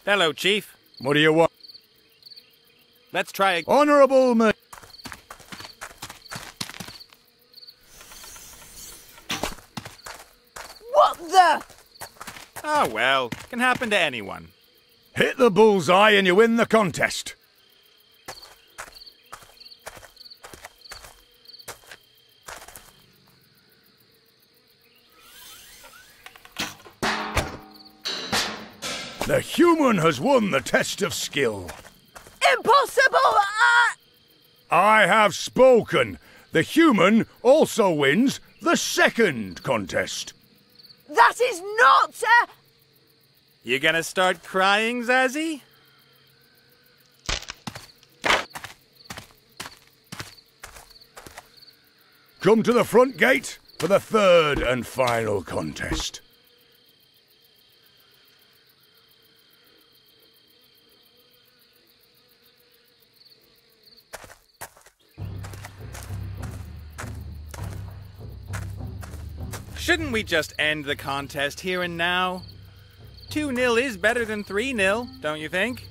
J: Hello, Chief.
E: What do you want?
J: Let's try again.
E: Honorable Mazaz.
F: What the?
J: Oh, well. Can happen to anyone.
E: Hit the bullseye and you win the contest. The human has won the test of skill.
F: Impossible!
E: I have spoken. The human also wins the second contest.
F: That is not
J: You gonna start crying, Zazzy?
E: Come to the front gate for the third and final contest.
J: Shouldn't we just end the contest here and now? 2-0 is better than 3-0, don't you think?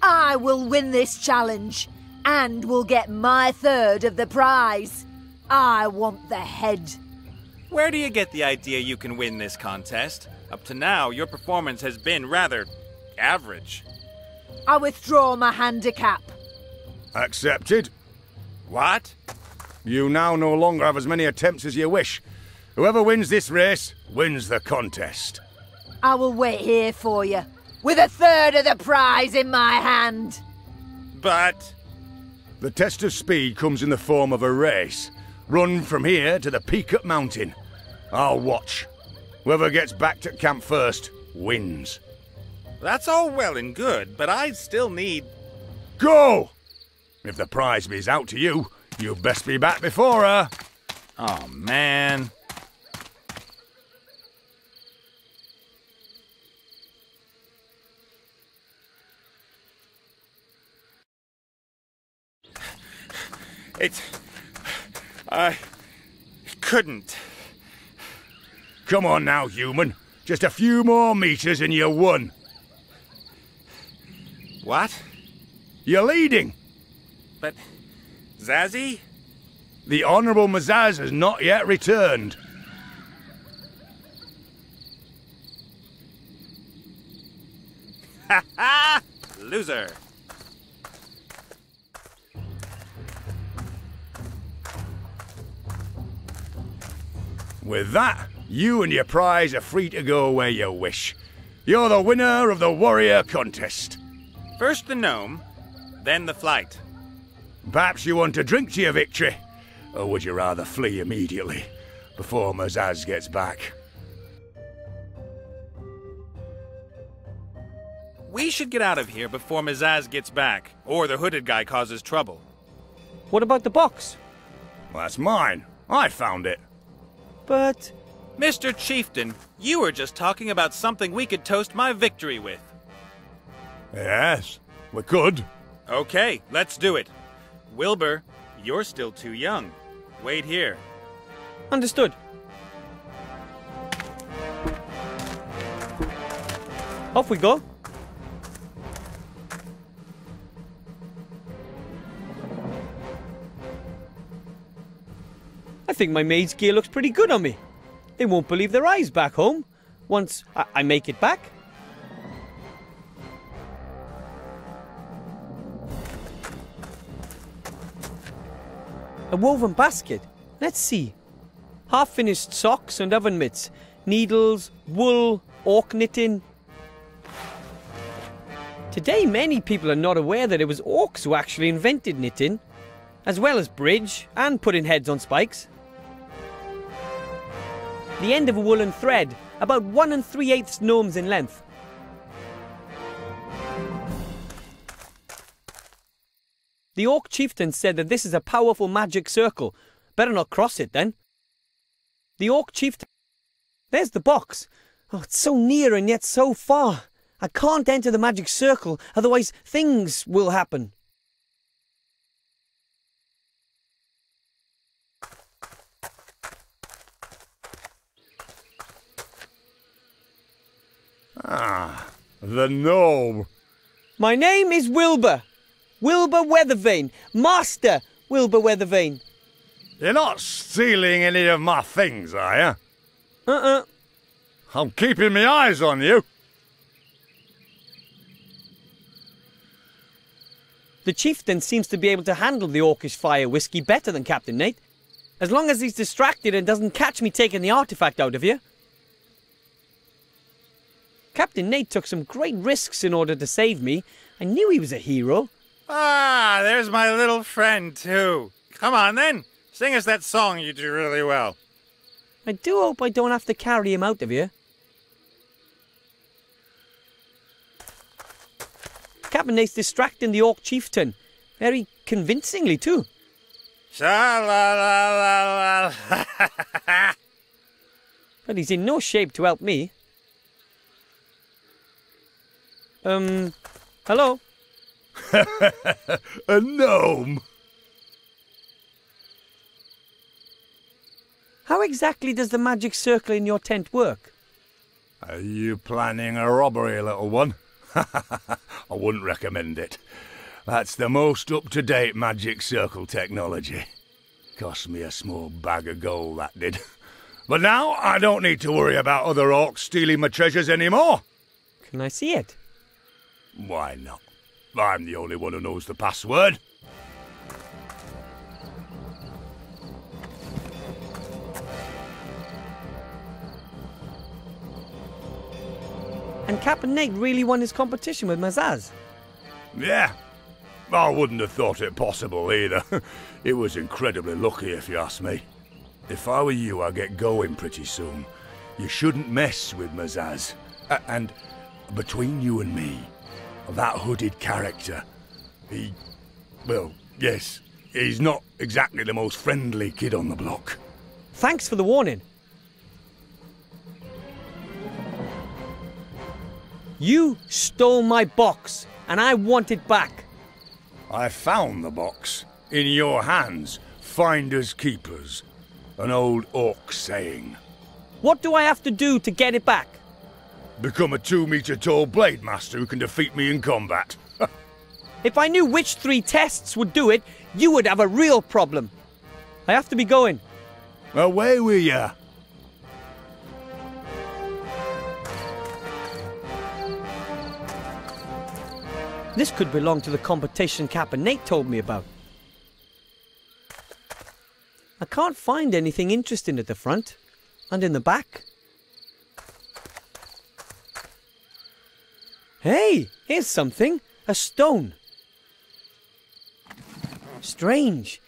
F: I will win this challenge and will get my third of the prize. I want the head.
J: Where do you get the idea you can win this contest? Up to now, your performance has been rather average.
F: I withdraw my handicap.
E: Accepted.
J: What?
E: You now no longer have as many attempts as you wish. Whoever wins this race wins the contest.
F: I will wait here for you, with a third of the prize in my hand.
J: But...
E: The test of speed comes in the form of a race. Run from here to the peak at mountain. I'll watch. Whoever gets back to camp first wins.
J: That's all well and good, but I still need...
E: Go! If the prize is out to you, you best be back before her.
J: Oh, man. I couldn't.
E: Come on now, human. Just a few more meters and you won.
J: What?
E: You're leading.
J: But... Zazzy?
E: The Honourable Mazaz has not yet returned.
J: Ha ha! Loser.
E: With that, you and your prize are free to go where you wish. You're the winner of the warrior contest.
J: First the gnome, then the flight.
E: Perhaps you want to drink to your victory, or would you rather flee immediately, before Mazaz gets back?
J: We should get out of here before Mazaz gets back, or the hooded guy causes trouble.
L: What about the box?
E: Well, that's mine. I found it.
L: But...
J: Mr. Chieftain, you were just talking about something we could toast my victory with.
E: Yes, we could.
J: Okay, let's do it. Wilbur, you're still too young. Wait here.
L: Understood. Off we go. I think my maid's gear looks pretty good on me. They won't believe their eyes back home once I make it back. A woven basket. Let's see. Half-finished socks and oven mitts. Needles, wool, orc knitting. Today, many people are not aware that it was orcs who actually invented knitting, as well as bridge and putting heads on spikes. The end of a woolen thread, about 1 3/8 gnomes in length. The orc chieftain said that this is a powerful magic circle. Better not cross it then. The orc chieftain... There's the box. Oh, it's so near and yet so far. I can't enter the magic circle, otherwise things will happen.
E: Ah, the gnome.
L: My name is Wilbur. Wilbur Weathervane. Master Wilbur Weathervane.
E: You're not stealing any of my things, are you? I'm keeping my eyes on you.
L: The chieftain seems to be able to handle the orcish fire whiskey better than Captain Nate. As long as he's distracted and doesn't catch me taking the artifact out of here. Captain Nate took some great risks in order to save me. I knew he was a hero.
J: Ah, there's my little friend, too. Come on, then. Sing us that song you do really well.
L: I do hope I don't have to carry him out of here. Captain Nate's distracting the orc chieftain. Very convincingly, too.
J: Sha-la-la-la-la.
L: But he's in no shape to help me. Hello?
E: A gnome.
L: How exactly does the magic circle in your tent work?
E: Are you planning a robbery, little one? I wouldn't recommend it. That's the most up-to-date magic circle technology. Cost me a small bag of gold, that did. But now I don't need to worry about other orcs stealing my treasures anymore.
L: Can I see it?
E: Why not? I'm the only one who knows the password.
L: And Captain Nate really won his competition with Mazaz?
E: Yeah. I wouldn't have thought it possible either. It was incredibly lucky if you ask me. If I were you, I'd get going pretty soon. You shouldn't mess with Mazaz. And between you and me, that hooded character, well, yes, he's not exactly the most friendly kid on the block.
L: Thanks for the warning. You stole my box, and I want it back.
E: I found the box. In your hands, finders keepers. An old orc saying.
L: What do I have to do to get it back?
E: Become a 2-meter-tall blade master who can defeat me in combat.
L: If I knew which 3 tests would do it, you would have a real problem. I have to be going.
E: Away with ya.
L: This could belong to the competition Captain Nate told me about. I can't find anything interesting at the front and in the back. Hey, here's something. A stone. Strange.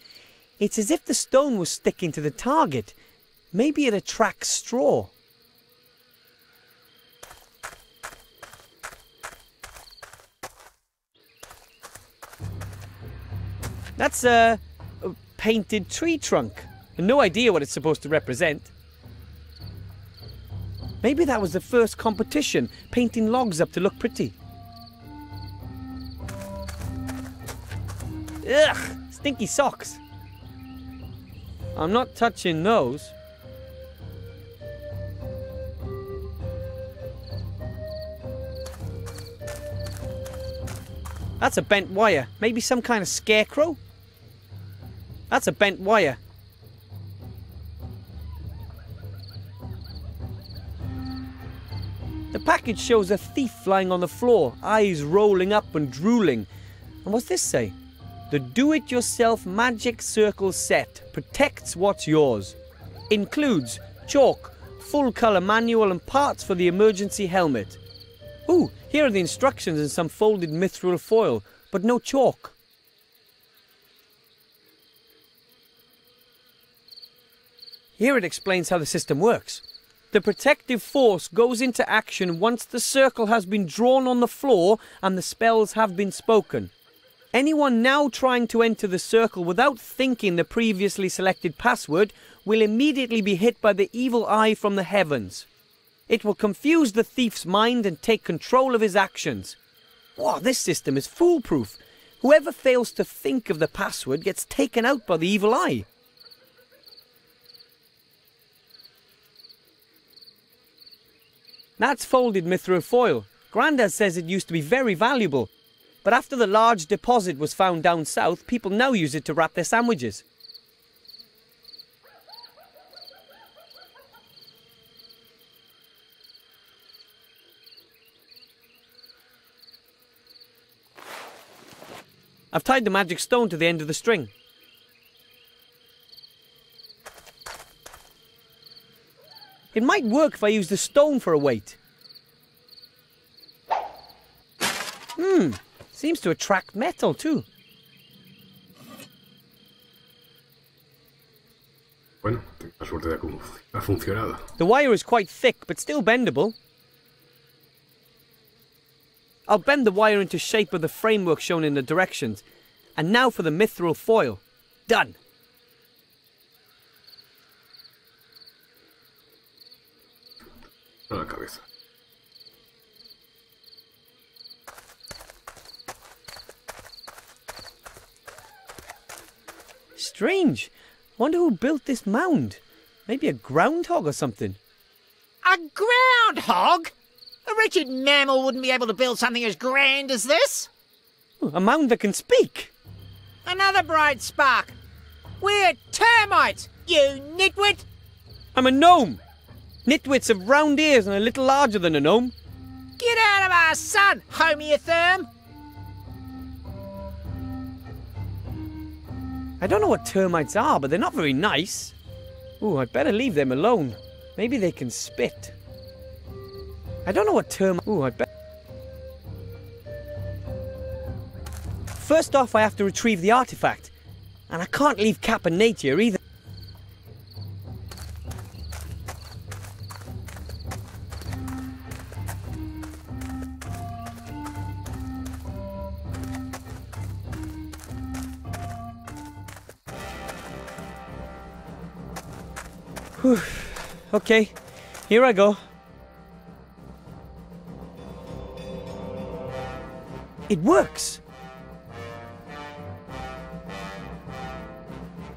L: It's as if the stone was sticking to the target. Maybe it attracts straw. That's a painted tree trunk. No idea what it's supposed to represent. Maybe that was the first competition, painting logs up to look pretty. Ugh, stinky socks. I'm not touching those. That's a bent wire. Maybe some kind of scarecrow? That's a bent wire. The package shows a thief lying on the floor, eyes rolling up and drooling. And what's this say? The do-it-yourself magic circle set protects what's yours. Includes chalk, full-colour manual and parts for the emergency helmet. Ooh, here are the instructions in some folded mithril foil, but no chalk. Here it explains how the system works. The protective force goes into action once the circle has been drawn on the floor and the spells have been spoken. Anyone now trying to enter the circle without thinking the previously selected password will immediately be hit by the evil eye from the heavens. It will confuse the thief's mind and take control of his actions. Wow, this system is foolproof. Whoever fails to think of the password gets taken out by the evil eye. That's folded mithril foil. Grandad says it used to be very valuable. But after the large deposit was found down south, people now use it to wrap their sandwiches. I've tied the magic stone to the end of the string. It might work if I use the stone for a weight. Seems to attract metal too.
A: Bueno, tengo suerte de que ha funcionado.
L: The wire is quite thick, but still bendable. I'll bend the wire into shape of the framework shown in the directions. And now for the mithril foil. Done.
A: A la cabeza.
L: Strange. Wonder who built this mound. Maybe a groundhog or something.
I: A groundhog? A wretched mammal wouldn't be able to build something as grand as this.
L: A mound that can speak.
I: Another bright spark. We're termites, you nitwit!
L: I'm a gnome. Nitwits have round ears and a little larger than a gnome.
I: Get out of our sun, homeotherm!
L: I don't know what termites are, but they're not very nice. Ooh, I'd better leave them alone. Maybe they can spit. I don't know what termites... Ooh, I'd better... First off, I have to retrieve the artifact. And I can't leave Cap and Nate here either. Whew. Okay, here I go. It works!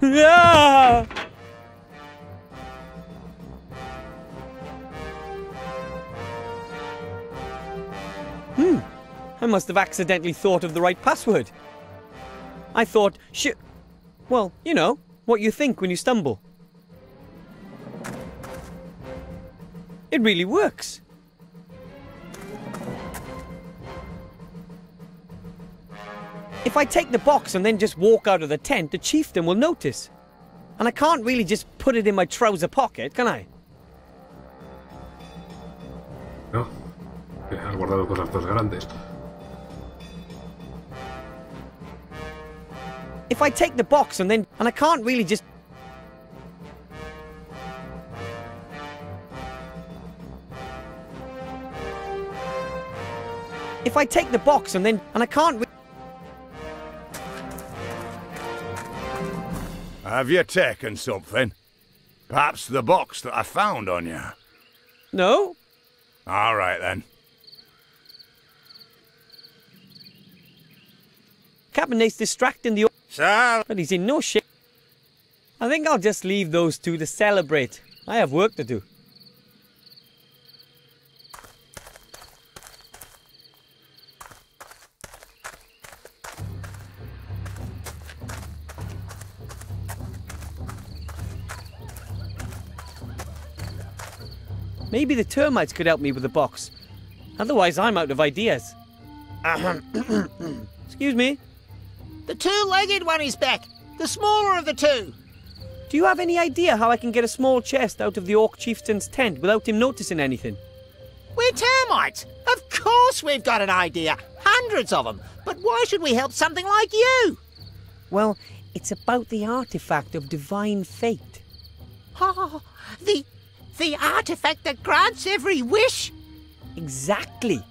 L: Ah! I must have accidentally thought of the right password. I thought, well, you know, what you think when you stumble. It really works. If I take the box and then just walk out of the tent, the chieftain will notice. And I can't really just put it in my trouser pocket, can I?
A: No, que has guardado cosas más grandes.
L: If I take the box and then... And I can't really just... If I take the box and then... And I can't...
E: Have you taken something? Perhaps the box that I found on you?
L: No.
E: All right, then.
L: Captain Nate's distracting the...
J: Sir?
L: But he's in no shape. I think I'll just leave those two to celebrate. I have work to do. Maybe the termites could help me with the box. Otherwise, I'm out of ideas. Excuse me?
I: The two-legged one is back. The smaller of the two.
L: Do you have any idea how I can get a small chest out of the Orc Chieftain's tent without him noticing anything?
I: We're termites. Of course we've got an idea. Hundreds of them. But why should we help something like you?
L: Well, it's about the artifact of divine fate.
I: Oh, the artifact that grants every wish?
L: Exactly.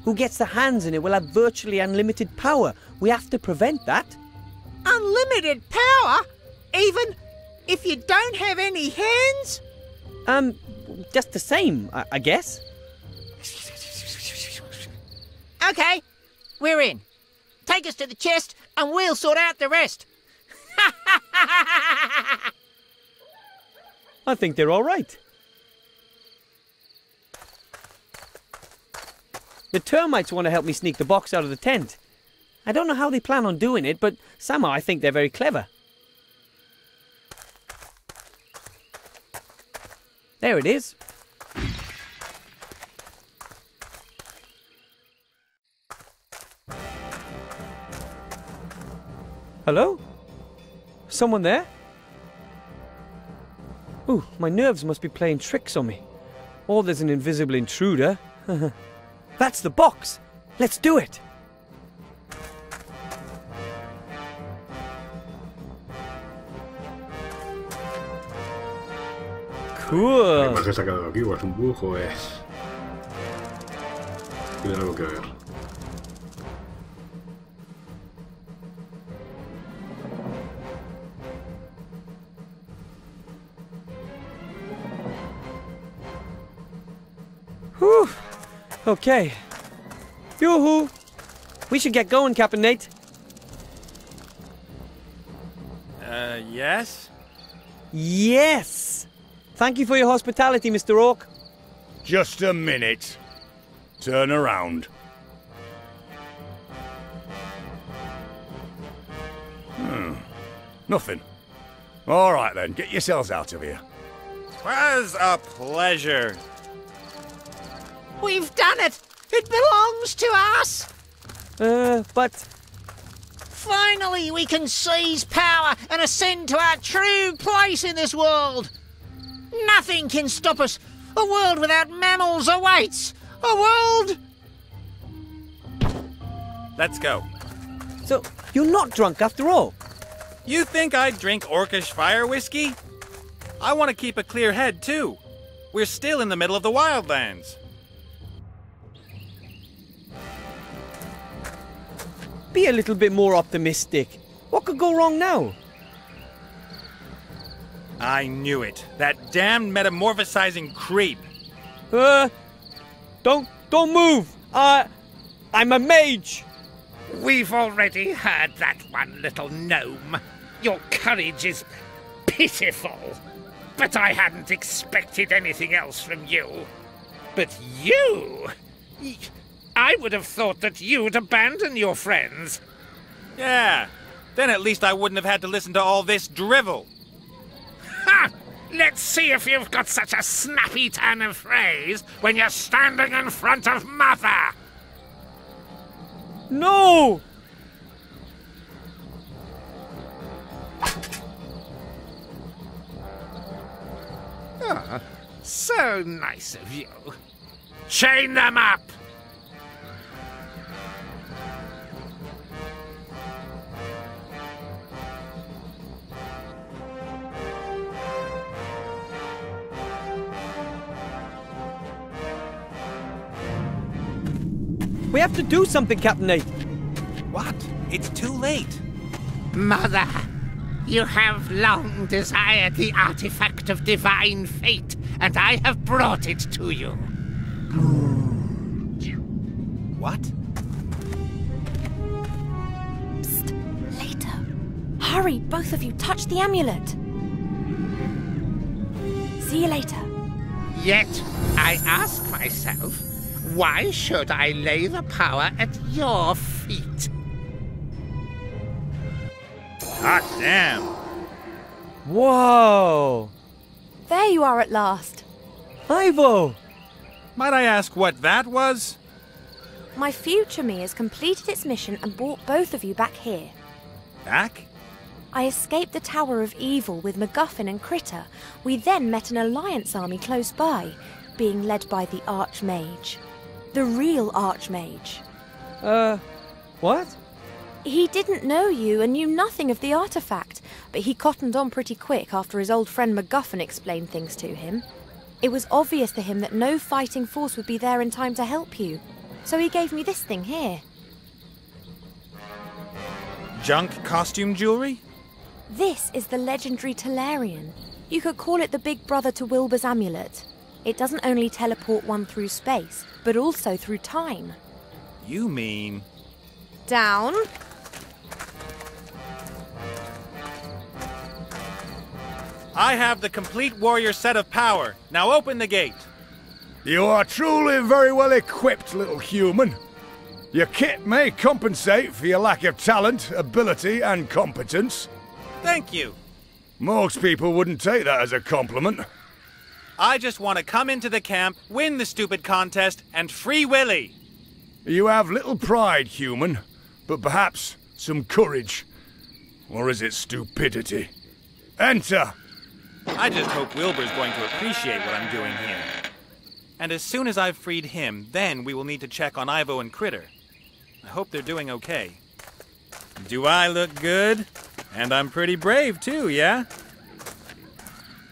L: Who gets their hands in it will have virtually unlimited power. We have to prevent that.
I: Unlimited power? Even if you don't have any hands?
L: Just the same, I guess.
I: Okay, we're in. Take us to the chest and we'll sort out the rest.
L: I think they're all right. The termites want to help me sneak the box out of the tent. I don't know how they plan on doing it, but somehow I think they're very clever. There it is. Hello? Someone there? Ooh, my nerves must be playing tricks on me. Or there's an invisible intruder. That's the box! Let's do it! Cool!
A: ¿Qué más he sacado aquí? ¿O es un bug o es...? Tiene algo que ver.
L: Whew! Okay. Yoo-hoo! We should get going, Captain Nate.
J: Yes?
L: Yes! Thank you for your hospitality, Mr. Orc.
E: Just a minute. Turn around. Nothing. All right then, get yourselves out of here.
J: 'Twas a pleasure.
I: We've done it! It belongs to us!
L: But...
I: Finally, we can seize power and ascend to our true place in this world! Nothing can stop us! A world without mammals awaits! A world...
J: Let's go.
L: So, you're not drunk after all?
J: You think I'd drink orcish fire whiskey? I want to keep a clear head, too. We're still in the middle of the wildlands.
L: Be a little bit more optimistic. What could go wrong now?
J: I knew it. That damned metamorphosizing creep.
L: Don't move! I'm a mage!
H: We've already heard that one, little gnome. Your courage is pitiful. But I hadn't expected anything else from you. But you... I would have thought that you'd abandon your friends.
J: Yeah, then at least I wouldn't have had to listen to all this drivel.
H: Ha! Let's see if you've got such a snappy turn of phrase when you're standing in front of Mother.
L: No!
H: Ah, so nice of you. Chain them up!
L: We have to do something, Captain Nate.
J: What? It's too late.
H: Mother, you have long desired the artifact of divine fate, and I have brought it to you.
J: What?
B: Psst, later. Hurry, both of you, touch the amulet. See you later.
H: Yet, I ask myself, why should I lay the power at your feet?
J: Hot damn.
L: Whoa!
B: There you are at last.
L: Ivo!
J: Might I ask what that was?
B: My future me has completed its mission and brought both of you back here.
J: Back?
B: I escaped the Tower of Evil with MacGuffin and Critter. We then met an Alliance army close by, being led by the Archmage. The real Archmage.
L: What?
B: He didn't know you and knew nothing of the artifact, but he cottoned on pretty quick after his old friend MacGuffin explained things to him. It was obvious to him that no fighting force would be there in time to help you, so he gave me this thing here.
J: Junk costume jewelry?
B: This is the legendary Tellarian. You could call it the big brother to Wilbur's amulet. It doesn't only teleport one through space, but also through time.
J: You mean...
B: Down.
J: I have the complete warrior set of power. Now open the gate.
E: You are truly very well equipped, little human. Your kit may compensate for your lack of talent, ability, and competence.
J: Thank you.
E: Most people wouldn't take that as a compliment.
J: I just want to come into the camp, win the stupid contest, and free Willy.
E: You have little pride, human, but perhaps some courage. Or is it stupidity? Enter!
J: I just hope Wilbur's going to appreciate what I'm doing here. And as soon as I've freed him, then we will need to check on Ivo and Critter. I hope they're doing okay. Do I look good? And I'm pretty brave too, yeah?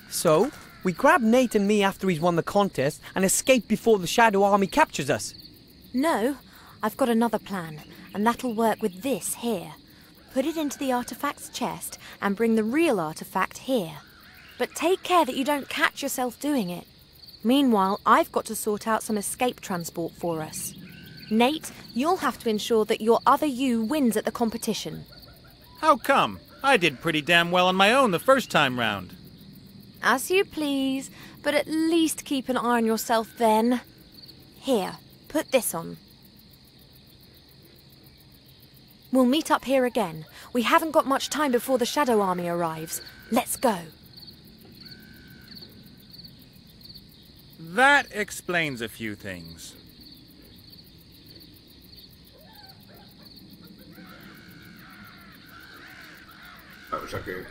L: So, we grab Nate and me after he's won the contest and escape before the Shadow Army captures us.
B: No, I've got another plan, and that'll work with this here. Put it into the artifact's chest and bring the real artifact here. But take care that you don't catch yourself doing it. Meanwhile, I've got to sort out some escape transport for us. Nate, you'll have to ensure that your other you wins at the competition.
J: How come? I did pretty damn well on my own the first time round.
B: As you please, but at least keep an eye on yourself then. Here, put this on. We'll meet up here again. We haven't got much time before the Shadow Army arrives. Let's go.
J: That explains a few things.
A: O sea que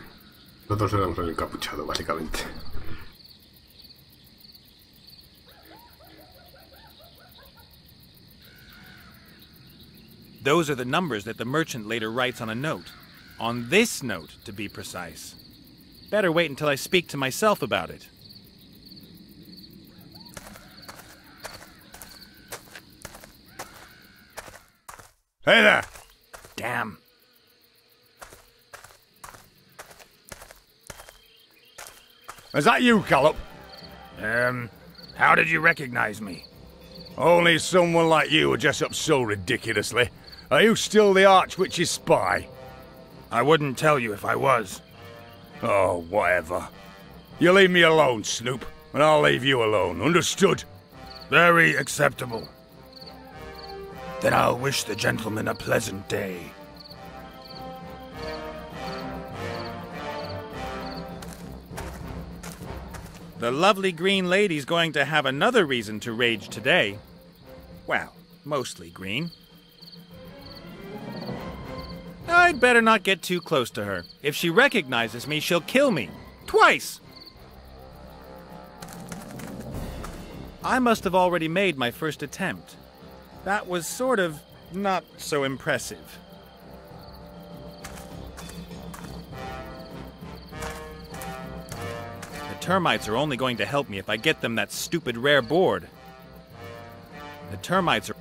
A: nosotros éramos el encapuchado, básicamente.
J: Those are the numbers that the merchant later writes on a note. On this note, to be precise. Better wait until I speak to myself about it.
E: Hey there!
J: Damn.
E: Is that you, Collop?
H: How did you recognize me?
E: Only someone like you would dress up so ridiculously. Are you still the Archwitch's spy?
H: I wouldn't tell you if I was.
E: Oh, whatever. You leave me alone, Snoop, and I'll leave you alone, understood?
H: Very acceptable. Then I'll wish the gentleman a pleasant day.
J: The lovely green lady's going to have another reason to rage today. Well, mostly green. I'd better not get too close to her. If she recognizes me, she'll kill me. Twice! I must have already made my first attempt. That was sort of not so impressive. The termites are only going to help me if I get them that stupid rare board. The termites are...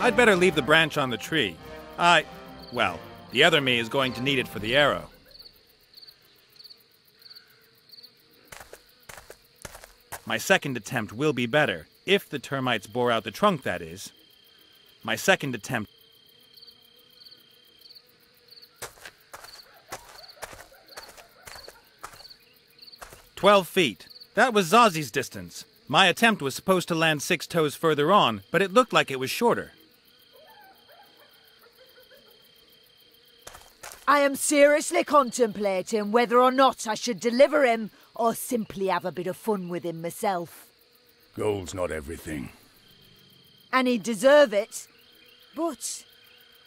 J: I'd better leave the branch on the tree. Well, the other me is going to need it for the arrow. My second attempt will be better, if the termites bore out the trunk, that is. My second attempt... 12 feet. That was Zazzy's distance. My attempt was supposed to land 6 toes further on, but it looked like it was shorter.
F: I am seriously contemplating whether or not I should deliver him or simply have a bit of fun with him myself.
E: Gold's not everything.
F: And he'd deserve it. But,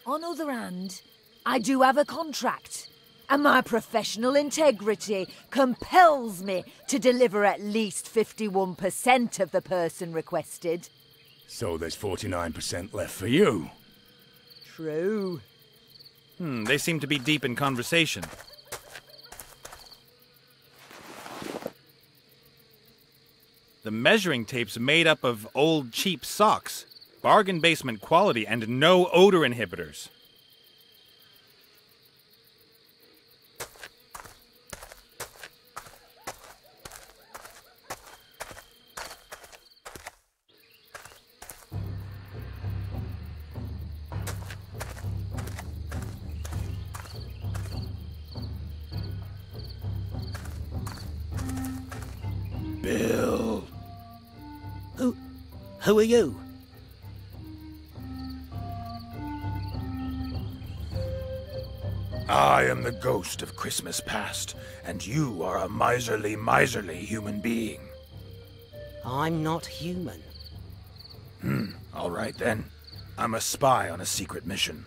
F: on the other hand, I do have a contract. And my professional integrity compels me to deliver at least 51% of the person requested.
E: So there's 49% left for you.
F: True.
J: They seem to be deep in conversation. The measuring tape's made up of old cheap socks, bargain basement quality, and no odor inhibitors.
H: Bill.
K: Who are you?
H: I am the ghost of Christmas past, and you are a miserly human being.
K: I'm not human.
H: All right then. I'm a spy on a secret mission.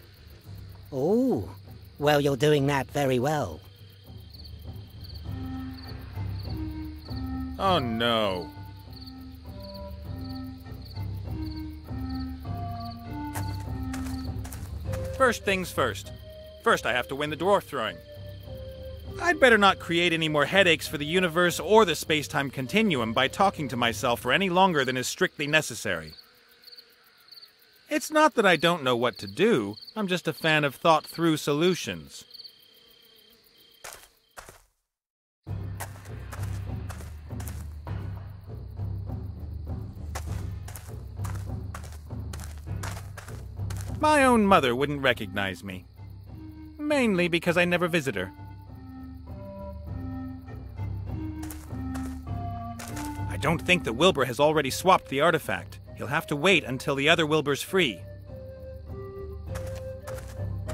K: Oh, well, you're doing that very well.
J: Oh no. First things first. First I have to win the dwarf throwing. I'd better not create any more headaches for the universe or the space-time continuum by talking to myself for any longer than is strictly necessary. It's not that I don't know what to do, I'm just a fan of thought-through solutions. My own mother wouldn't recognize me. Mainly because I never visit her. I don't think that Wilbur has already swapped the artifact. He'll have to wait until the other Wilbur's free.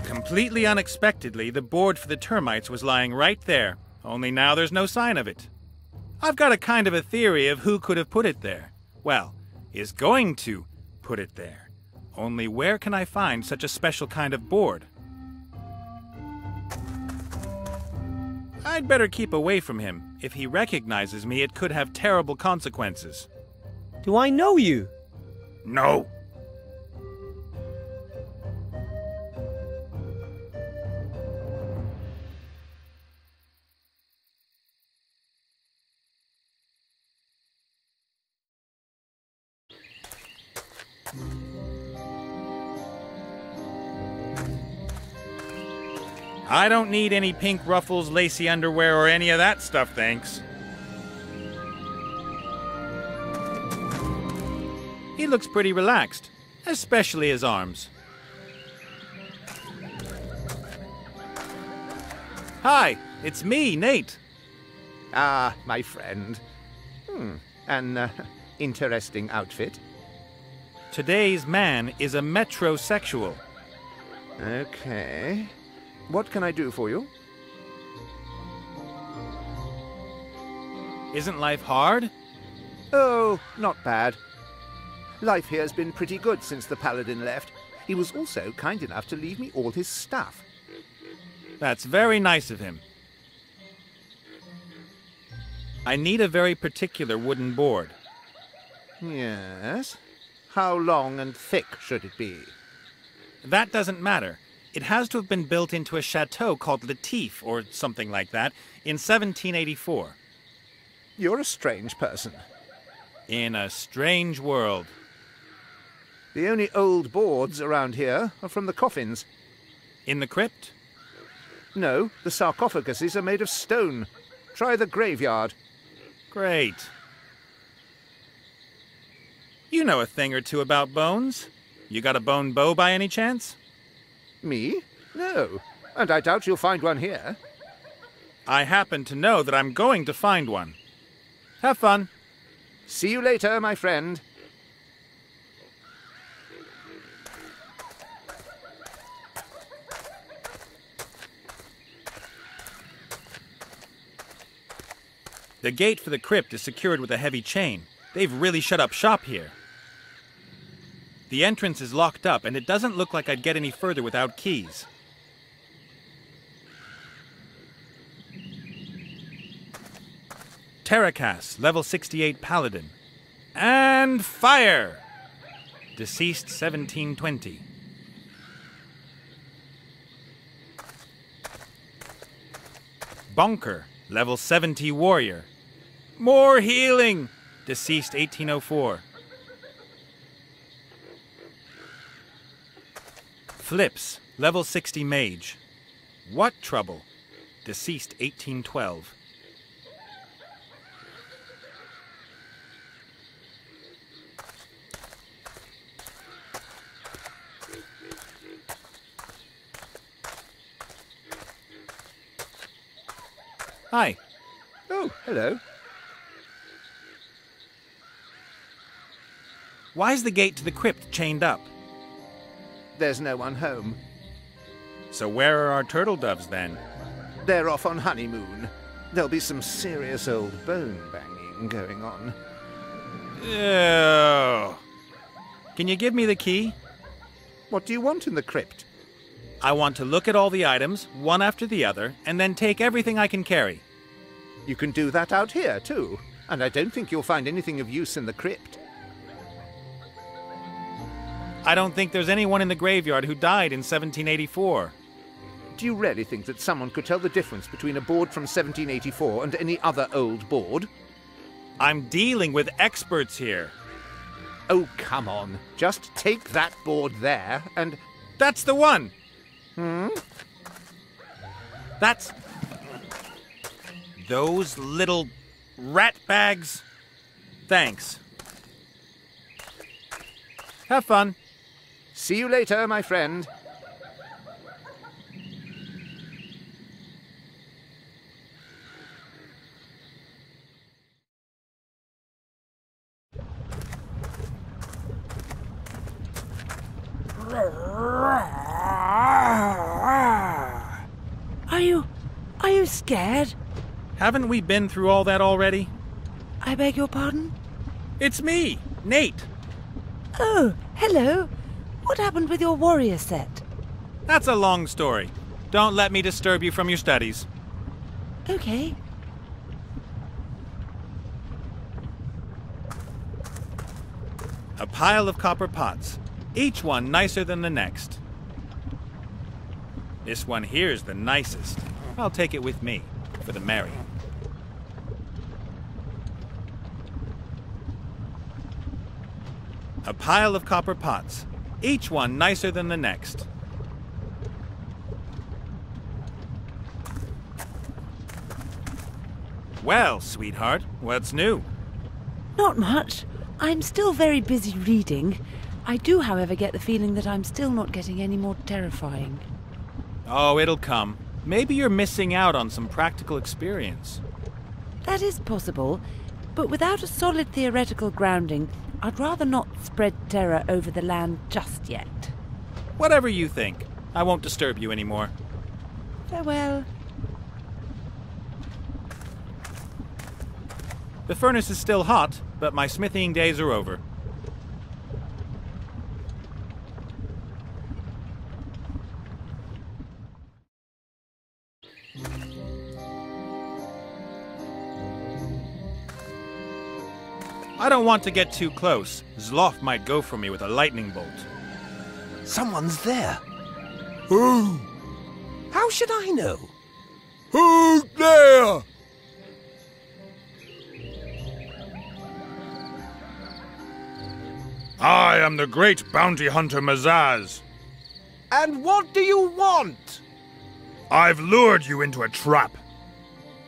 J: Completely unexpectedly, the board for the termites was lying right there, only now there's no sign of it. I've got a kind of a theory of who could have put it there. Well, is going to put it there. Only where can I find such a special kind of board? I'd better keep away from him. If he recognizes me, it could have terrible consequences.
L: Do I know you?
J: No. I don't need any pink ruffles, lacy underwear, or any of that stuff, thanks. He looks pretty relaxed, especially his arms. Hi, it's me, Nate.
I: Ah, my friend. An interesting outfit.
J: Today's man is a metrosexual.
I: Okay. What can I do for you?
J: Isn't life hard?
I: Oh, not bad. Life here has been pretty good since the Paladin left. He was also kind enough to leave me all his stuff.
J: That's very nice of him. I need a very particular wooden board.
I: Yes? How long and thick should it be?
J: That doesn't matter. It has to have been built into a chateau called Latif, or something like that, in 1784.
I: You're a strange person.
J: In a strange world.
I: The only old boards around here are from the coffins.
J: In the crypt?
I: No, the sarcophaguses are made of stone. Try the graveyard.
J: Great. You know a thing or two about bones. You got a bone bow by any chance?
I: Me? No. And I doubt you'll find one here.
J: I happen to know that I'm going to find one. Have fun.
I: See you later, my friend.
J: The gate for the crypt is secured with a heavy chain. They've really shut up shop here. The entrance is locked up, and it doesn't look like I'd get any further without keys. Terracas, level 68 Paladin. And fire! Deceased 1720. Bonker, level 70 Warrior. More healing! Deceased 1804. Flips, level 60 Mage. What trouble? Deceased 1812. Hi.
I: Oh, hello.
J: Why's the gate to the crypt chained up?
I: There's no one home.
J: So where are our turtle doves then?
I: They're off on honeymoon. There'll be some serious old bone banging going on.
J: Ew. Can you give me the key?
I: What do you want in the crypt?
J: I want to look at all the items, one after the other, and then take everything I can carry.
I: You can do that out here, too. And I don't think you'll find anything of use in the crypt.
J: I don't think there's anyone in the graveyard who died in 1784.
I: Do you really think that someone could tell the difference between a board from 1784 and any other old board?
J: I'm dealing with experts here.
I: Oh, come on. Just take that board there and...
J: That's the one! That's... Those little rat bags? Thanks. Have fun.
I: See you later, my friend.
M: scared?
J: Haven't we been through all that already?
M: I beg your pardon?
J: It's me, Nate.
M: Oh, hello. What happened with your warrior set?
J: That's a long story. Don't let me disturb you from your studies.
M: Okay.
J: A pile of copper pots, each one nicer than the next. This one here's the nicest. I'll take it with me, for the merry. A pile of copper pots, each one nicer than the next. Well, sweetheart, what's new?
M: Not much. I'm still very busy reading. I do, however, get the feeling that I'm still not getting any more terrifying.
J: Oh, it'll come. Maybe you're missing out on some practical experience.
M: That is possible, but without a solid theoretical grounding, I'd rather not spread terror over the land just yet.
J: Whatever you think. I won't disturb you anymore.
M: Farewell.
J: The furnace is still hot, but my smithing days are over. I don't want to get too close. Zloff might go for me with a lightning bolt.
N: Someone's there.
E: Who?
N: How should I know?
E: Who's there? I am the great bounty hunter Mazaz.
N: And what do you want?
E: I've lured you into a trap.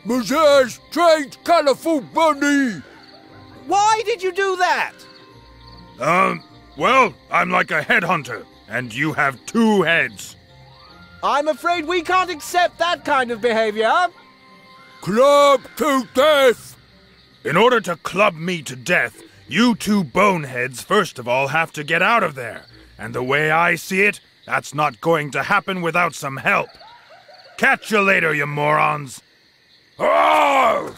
E: Mazaz trade colorful bunny.
N: Why did you do that?
E: Well, I'm like a headhunter, and you have 2 heads.
N: I'm afraid we can't accept that kind of behavior.
E: Club to death! In order to club me to death, you 2 boneheads first of all have to get out of there. And the way I see it, that's not going to happen without some help. Catch you later, you morons! Arrgh!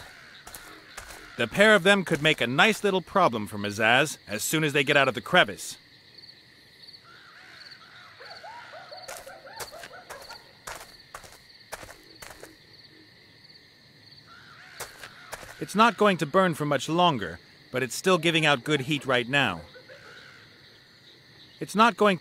J: The pair of them could make a nice little problem for Mazaz as soon as they get out of the crevice. It's not going to burn for much longer, but it's still giving out good heat right now. It's not going...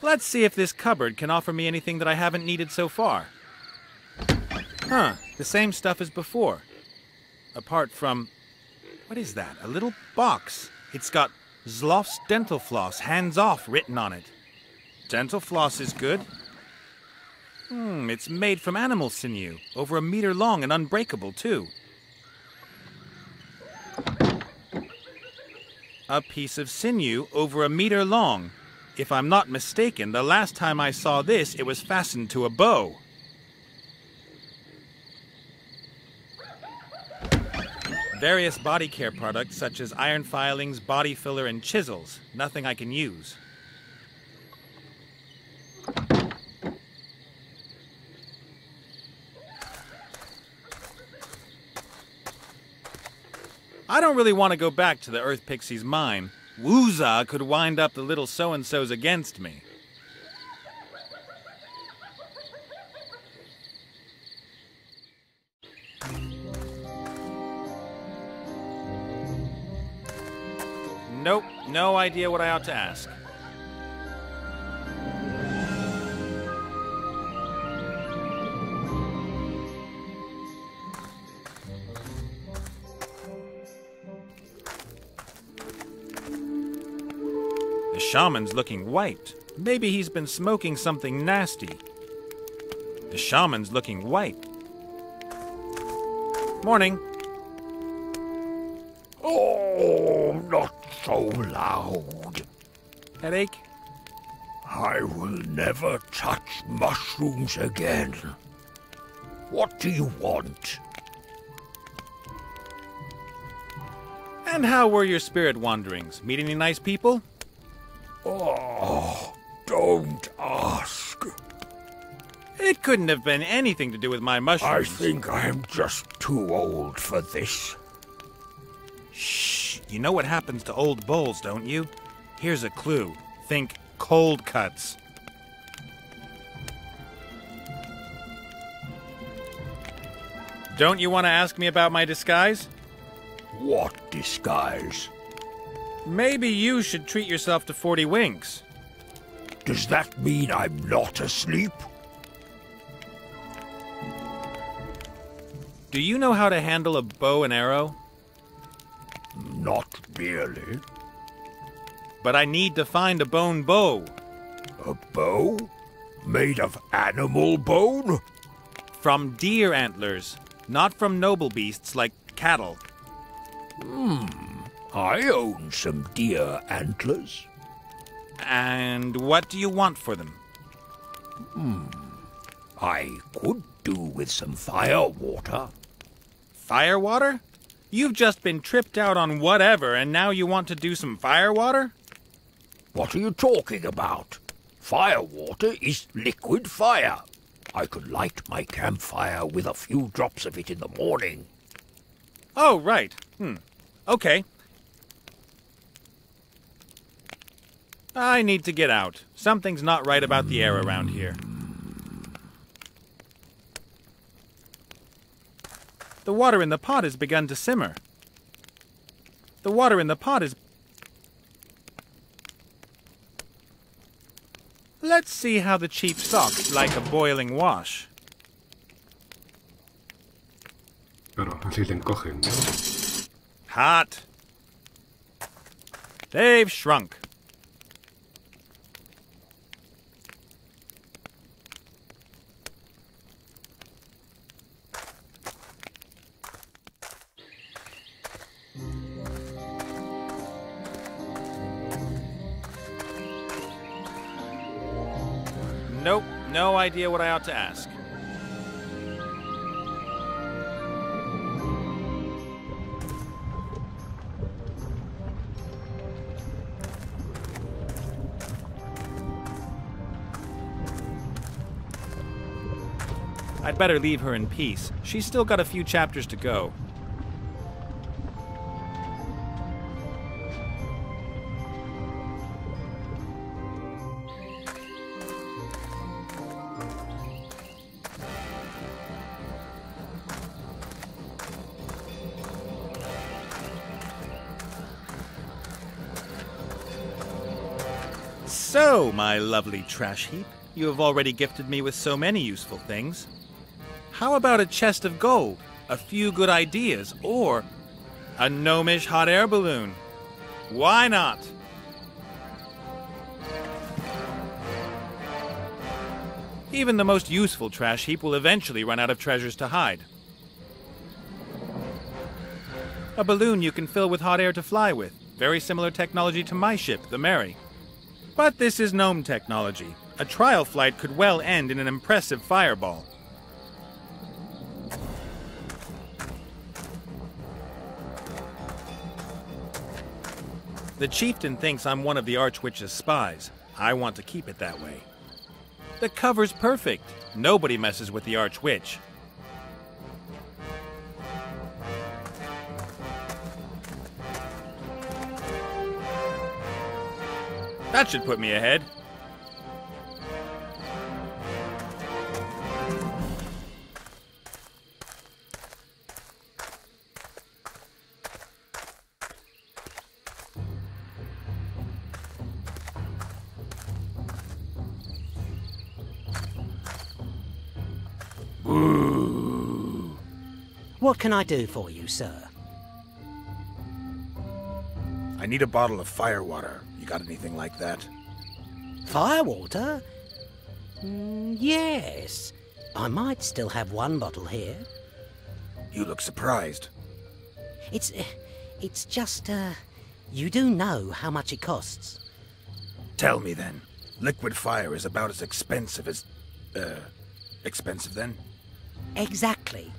J: Let's see if this cupboard can offer me anything that I haven't needed so far. Huh, the same stuff as before. Apart from... What is that? A little box. It's got Zloff's dental floss, hands off, written on it. Dental floss is good. It's made from animal sinew, over 1 meter long and unbreakable, too. A piece of sinew over 1 meter long. If I'm not mistaken, the last time I saw this, it was fastened to a bow. Various body care products such as iron filings, body filler, and chisels. Nothing I can use. I don't really want to go back to the Earth Pixie's mine. Wooza could wind up the little so-and-sos against me. Nope, no idea what I ought to ask. The shaman's looking white. Maybe he's been smoking something nasty. The shaman's looking white. Morning.
E: Oh, not so loud.
J: Headache?
E: I will never touch mushrooms again. What do you want?
J: And how were your spirit wanderings? Meet any nice people?
E: Oh, don't ask.
J: It couldn't have been anything to do with my mushrooms.
E: I think I am just too old for this.
J: Shh. You know what happens to old bowls, don't you? Here's a clue. Think cold cuts. Don't you want to ask me about my disguise?
E: What disguise?
J: Maybe you should treat yourself to 40 winks.
E: Does that mean I'm not asleep?
J: Do you know how to handle a bow and arrow?
E: Not really.
J: But I need to find a bone bow.
E: A bow? Made of animal bone?
J: From deer antlers, not from noble beasts like cattle.
E: I own some deer antlers.
J: And what do you want for them?
E: I could do with some fire water.
J: Fire water? You've just been tripped out on whatever, and now you want to do some fire water?
E: What are you talking about? Fire water is liquid fire. I could light my campfire with a few drops of it in the morning.
J: Oh, right. Okay. I need to get out. Something's not right about the air around here. The water in the pot has begun to simmer. The water in the pot is... Let's see how the cheap socks like a boiling wash.
A: Claro, así se encogen, ¿no?
J: Hot. They've shrunk. Nope, no idea what I ought to ask. I'd better leave her in peace. She's still got a few chapters to go. So, my lovely trash heap, you have already gifted me with so many useful things. How about a chest of gold, a few good ideas, or a gnomish hot air balloon? Why not? Even the most useful trash heap will eventually run out of treasures to hide. A balloon you can fill with hot air to fly with. Very similar technology to my ship, the Mary. But this is gnome technology. A trial flight could well end in an impressive fireball. The chieftain thinks I'm one of the Archwitch's spies. I want to keep it that way. The cover's perfect. Nobody messes with the Archwitch. That should put me ahead.
K: What can I do for you, sir?
E: I need a bottle of firewater. You got anything like that?
K: Firewater? Yes. I might still have one bottle here.
E: You look surprised.
K: It's just, you do know how much it costs.
E: Tell me then. Liquid fire is about as expensive as... expensive then?
K: Exactly.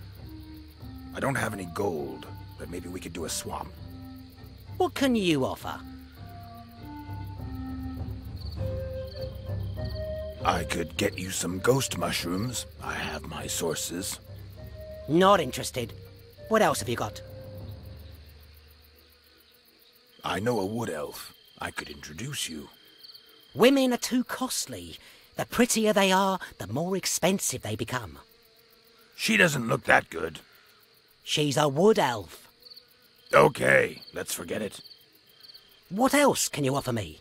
E: I don't have any gold, but maybe we could do a swap.
K: What can you offer?
E: I could get you some ghost mushrooms. I have my sources.
K: Not interested. What else have you got?
E: I know a wood elf. I could introduce you.
K: Women are too costly. The prettier they are, the more expensive they become.
E: She doesn't look that good.
K: She's a wood elf.
E: Okay, let's forget it.
K: What else can you offer me?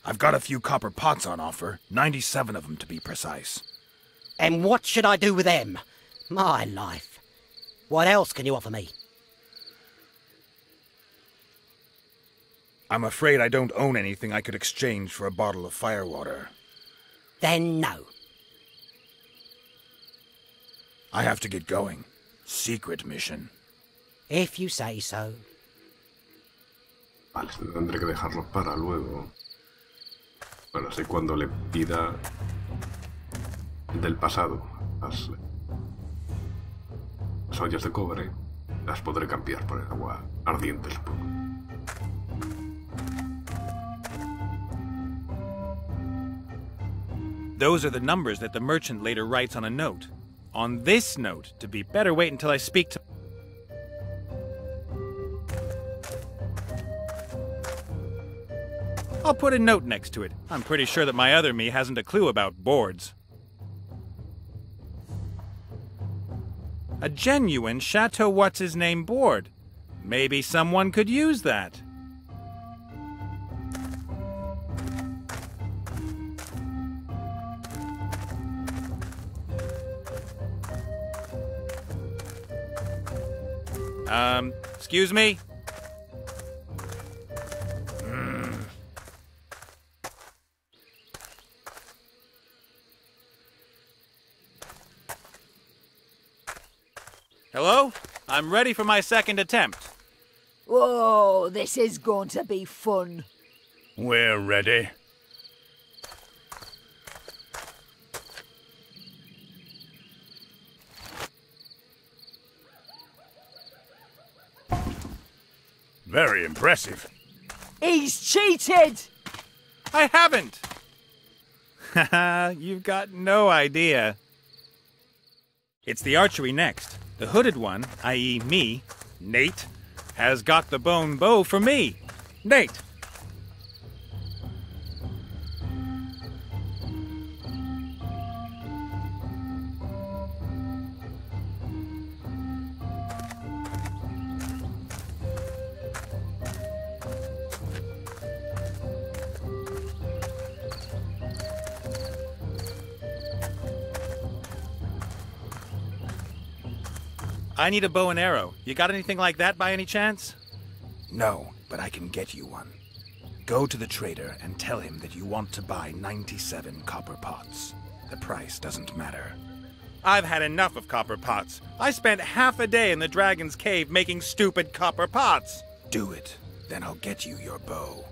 E: I've got a few copper pots on offer, 97 of them to be precise.
K: And what should I do with them? My life. What else can you offer me?
E: I'm afraid I don't own anything I could exchange for a bottle of firewater.
K: Then no.
E: I have to get going. Secret mission.
K: If you say so.
A: Vale, tendré que dejarlo para luego. Bueno, así cuando le pida del pasado las ollas de cobre, las podré cambiar por el agua ardiente, supongo.
J: Those are the numbers that the merchant later writes on a note. On this note, to be better wait until I speak to... I'll put a note next to it. I'm pretty sure that my other me hasn't a clue about boards. A genuine Chateau What's-His-Name board. Maybe someone could use that. Excuse me? Hello? I'm ready for my second attempt.
F: Whoa, this is going to be fun.
E: We're ready. Very impressive.
F: He's cheated!
J: I haven't! Haha, you've got no idea. It's the archery next. The hooded one, i.e. me, Nate, has got the bone bow for me. Nate! I need a bow and arrow. You got anything like that by any chance?
E: No, but I can get you one. Go to the trader and tell him that you want to buy 97 copper pots. The price doesn't matter.
J: I've had enough of copper pots. I spent half a day in the dragon's cave making stupid copper pots.
E: Do it, then I'll get you your bow.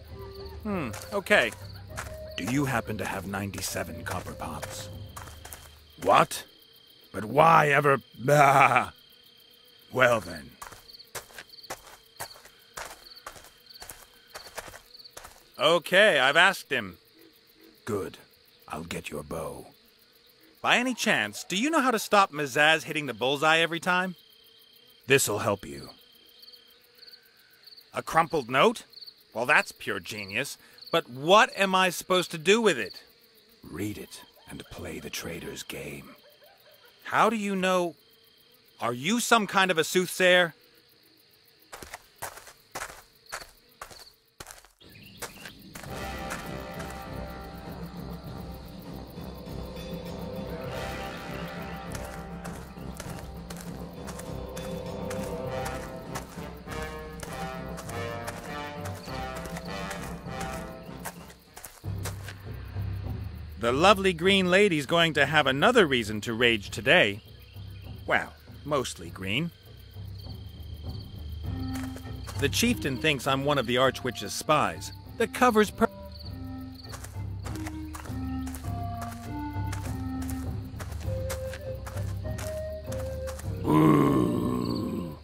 J: Okay.
E: Do you happen to have 97 copper pots? What? But why ever... Ah! Well then.
J: Okay, I've asked him.
E: Good. I'll get your bow.
J: By any chance, do you know how to stop Mazaz hitting the bullseye every time?
E: This'll help you.
J: A crumpled note? Well, that's pure genius. But what am I supposed to do with it?
E: Read it and play the trader's game.
J: How do you know... Are you some kind of a soothsayer? The lovely green lady's going to have another reason to rage today. Well, mostly green. The chieftain thinks I'm one of the Archwitch's spies. The cover's
E: Ooh.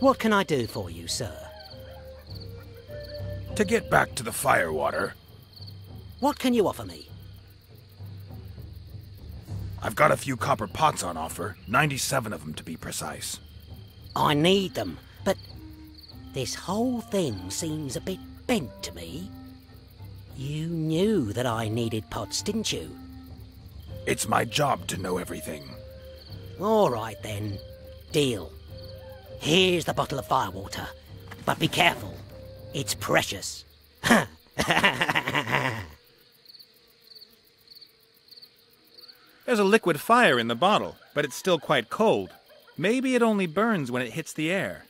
K: What can I do for you, sir?
E: To get back to the firewater,
K: What can you offer me?
E: I've got a few copper pots on offer, 97 of them to be precise.
K: I need them, but this whole thing seems a bit bent to me. You knew that I needed pots, didn't you?
E: It's my job to know everything.
K: All right then. Deal. Here's the bottle of firewater. But be careful. It's precious.
J: There's a liquid fire in the bottle, but it's still quite cold. Maybe it only burns when it hits the air.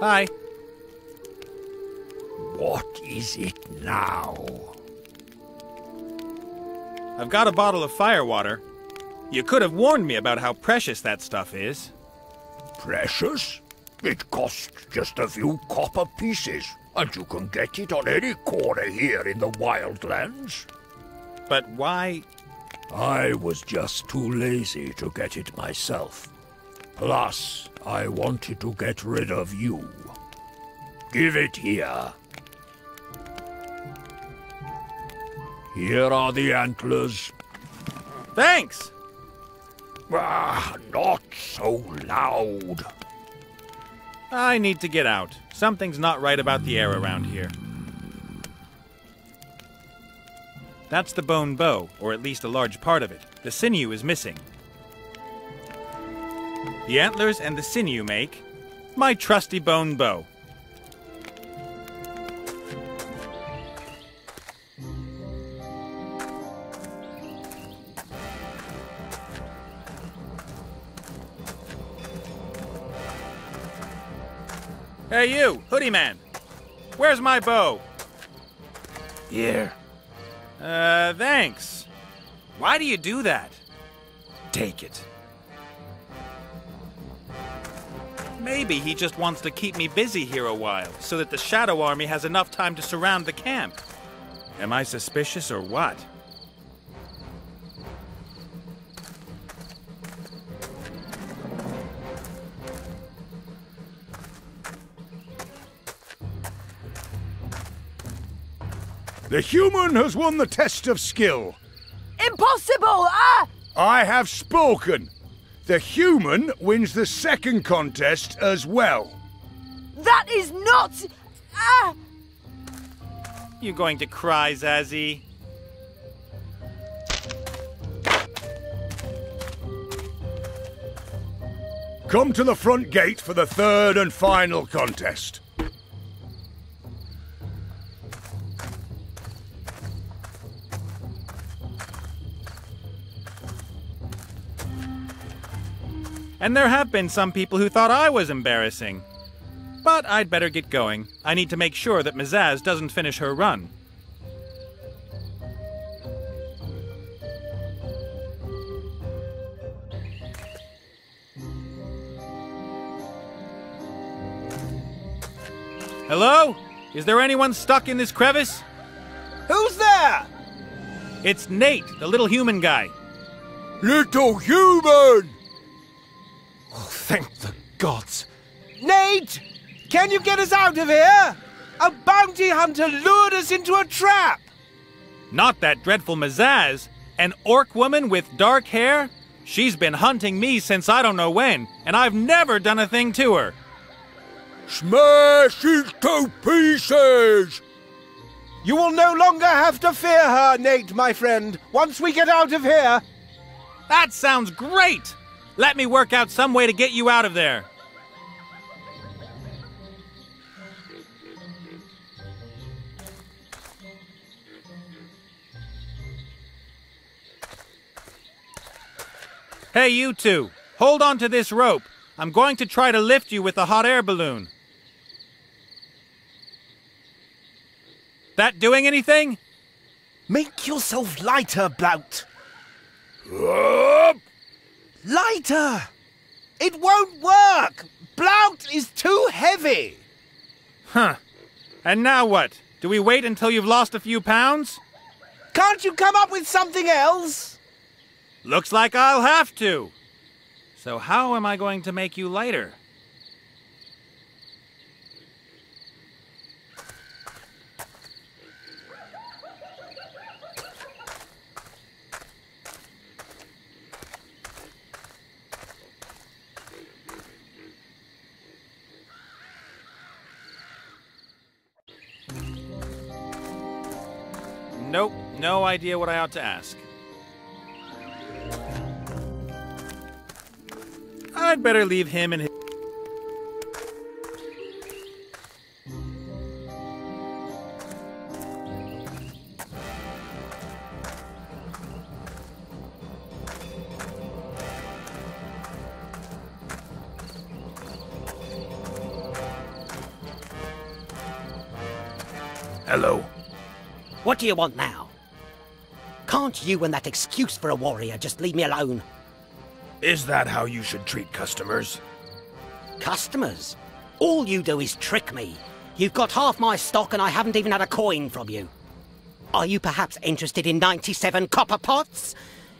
J: Hi.
C: What is it now?
J: I've got a bottle of firewater. You could have warned me about how precious that stuff is.
C: Precious? It costs just a few copper pieces, and you can get it on any corner here in the Wildlands.
J: But why?
C: I was just too lazy to get it myself. Plus, I wanted to get rid of you. Give it here. Here are the antlers.
J: Thanks!
C: Ah, not so loud.
J: I need to get out. Something's not right about the air around here. That's the bone bow, or at least a large part of it. The sinew is missing. The antlers and the sinew make my trusty bone bow. Hey you, hoodie man! Where's my bow?
C: Here.
J: Thanks. Why do you do that?
C: Take it.
J: Maybe he just wants to keep me busy here a while, so that the Shadow Army has enough time to surround the camp. Am I suspicious or what?
E: The human has won the test of skill.
F: Impossible! Ah!
E: I have spoken. The human wins the second contest as well.
F: That is not... Ah!
J: You going to cry, Zazzy?
E: Come to the front gate for the third and final contest.
J: And there have been some people who thought I was embarrassing. But I'd better get going. I need to make sure that Mazaz doesn't finish her run. Hello? Is there anyone stuck in this crevice?
N: Who's there?
J: It's Nate, the little human guy.
C: Little human!
N: Oh, thank the gods. Nate! Can you get us out of here? A bounty hunter lured us into a trap!
J: Not that dreadful Mazaz. An orc woman with dark hair? She's been hunting me since I don't know when, and I've never done a thing to her.
C: Smash into pieces!
N: You will no longer have to fear her, Nate, my friend, once we get out of here.
J: That sounds great! Let me work out some way to get you out of there. Hey, you two. Hold on to this rope. I'm going to try to lift you with the hot air balloon. That doing anything?
N: Make yourself lighter, Blout.
C: Up!
N: Lighter! It won't work! Blount is too heavy!
J: Huh. And now what? Do we wait until you've lost a few pounds?
N: Can't you come up with something else?
J: Looks like I'll have to. So how am I going to make you lighter? Nope, no idea what I ought to ask. I'd better leave him and his...
E: Hello.
K: What do you want now? Can't you and that excuse for a warrior just leave me alone?
E: Is that how you should treat customers?
K: Customers? All you do is trick me. You've got half my stock and I haven't even had a coin from you. Are you perhaps interested in 97 copper pots?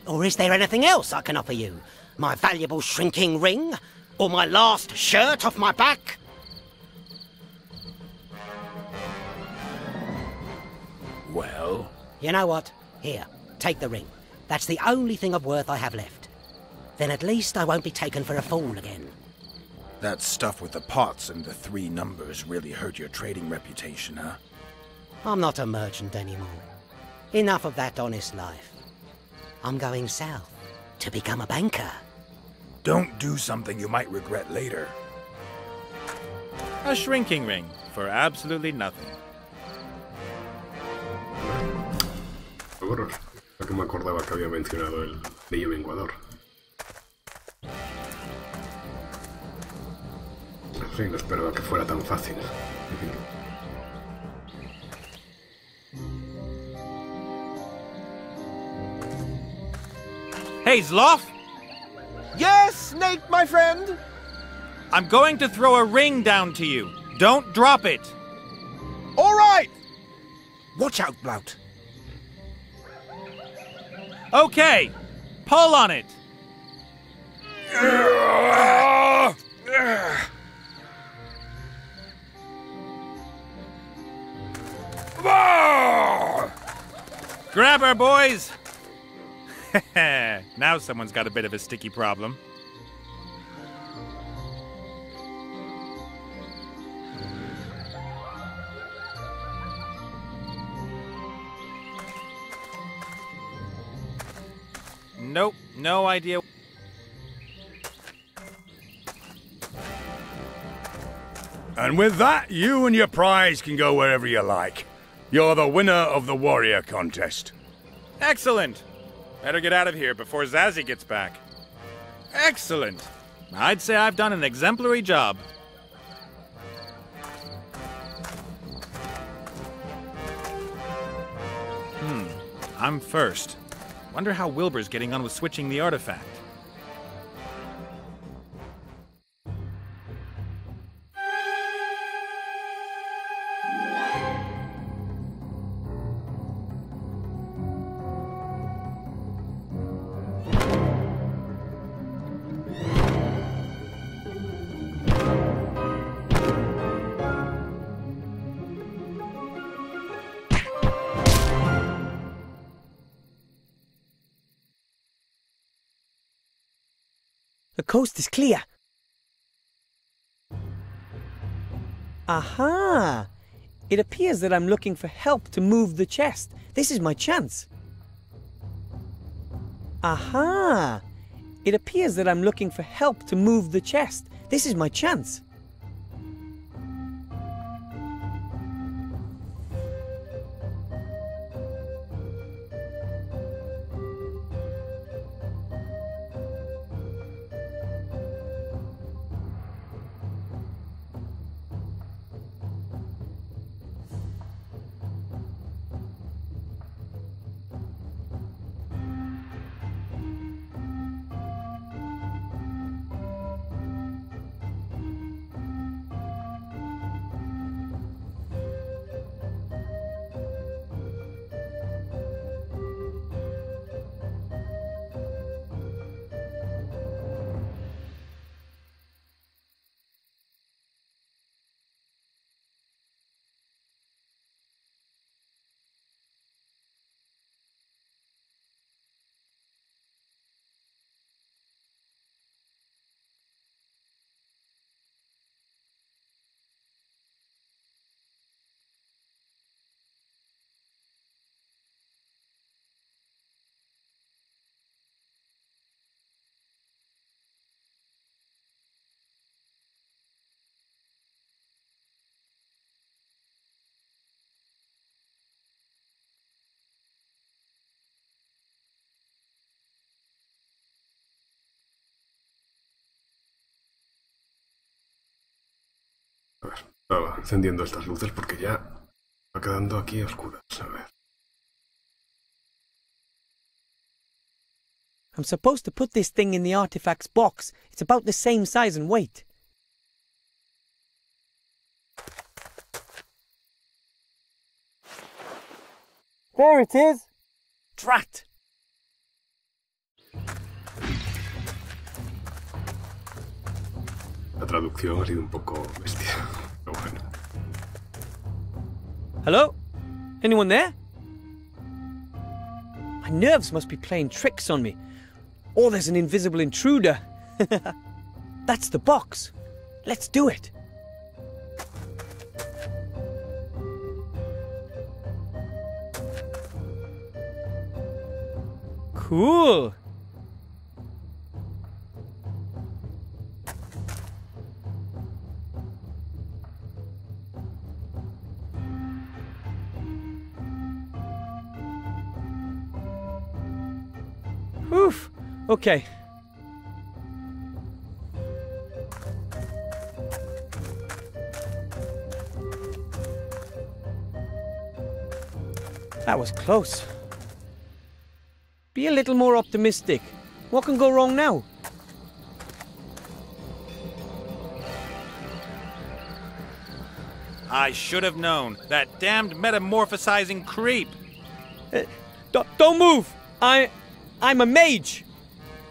K: Or is there anything else I can offer you? My valuable shrinking ring? Or my last shirt off my back?
E: Well?
K: You know what? Here, take the ring. That's the only thing of worth I have left. Then at least I won't be taken for a fool again.
E: That stuff with the pots and the 3 numbers really hurt your trading reputation, huh?
K: I'm not a merchant anymore. Enough of that honest life. I'm going south to become a banker.
E: Don't do something you might regret later.
J: A shrinking ring for absolutely nothing.
A: Seguro, ya que me acordaba que había mencionado el anillo menguador. Sí, no esperaba que fuera tan fácil.
J: Hey, Zloff!
N: Yes, Nate, my friend?
J: I'm going to throw a ring down to you. Don't drop it.
N: All right! Watch out, Blount.
J: Okay, pull on it. Grab her, boys! Now someone's got a bit of a sticky problem. Nope, no idea.
E: And with that, you and your prize can go wherever you like. You're the winner of the warrior contest.
J: Excellent! Better get out of here before Zazie gets back. Excellent! I'd say I've done an exemplary job. I'm first. Wonder how Wilbur's getting on with switching the artifact.
L: The coast is clear. Aha! It appears that I'm looking for help to move the chest. This is my chance. Aha! It appears that I'm looking for help to move the chest. This is my chance.
A: Estaba encendiendo estas luces porque ya va quedando aquí a oscuras. A ver.
L: I'm supposed to put this thing in the artifacts box. It's about the same size and weight. There it is! Drat!
A: La traducción ha sido un poco bestia, pero bueno.
L: Hello? Anyone there? My nerves must be playing tricks on me. Or there's an invisible intruder. That's the box. Let's do it. Cool. Oof. Okay. That was close. Be a little more optimistic. What can go wrong now?
J: I should have known. That damned metamorphosizing creep.
L: Don't move! I'm a mage!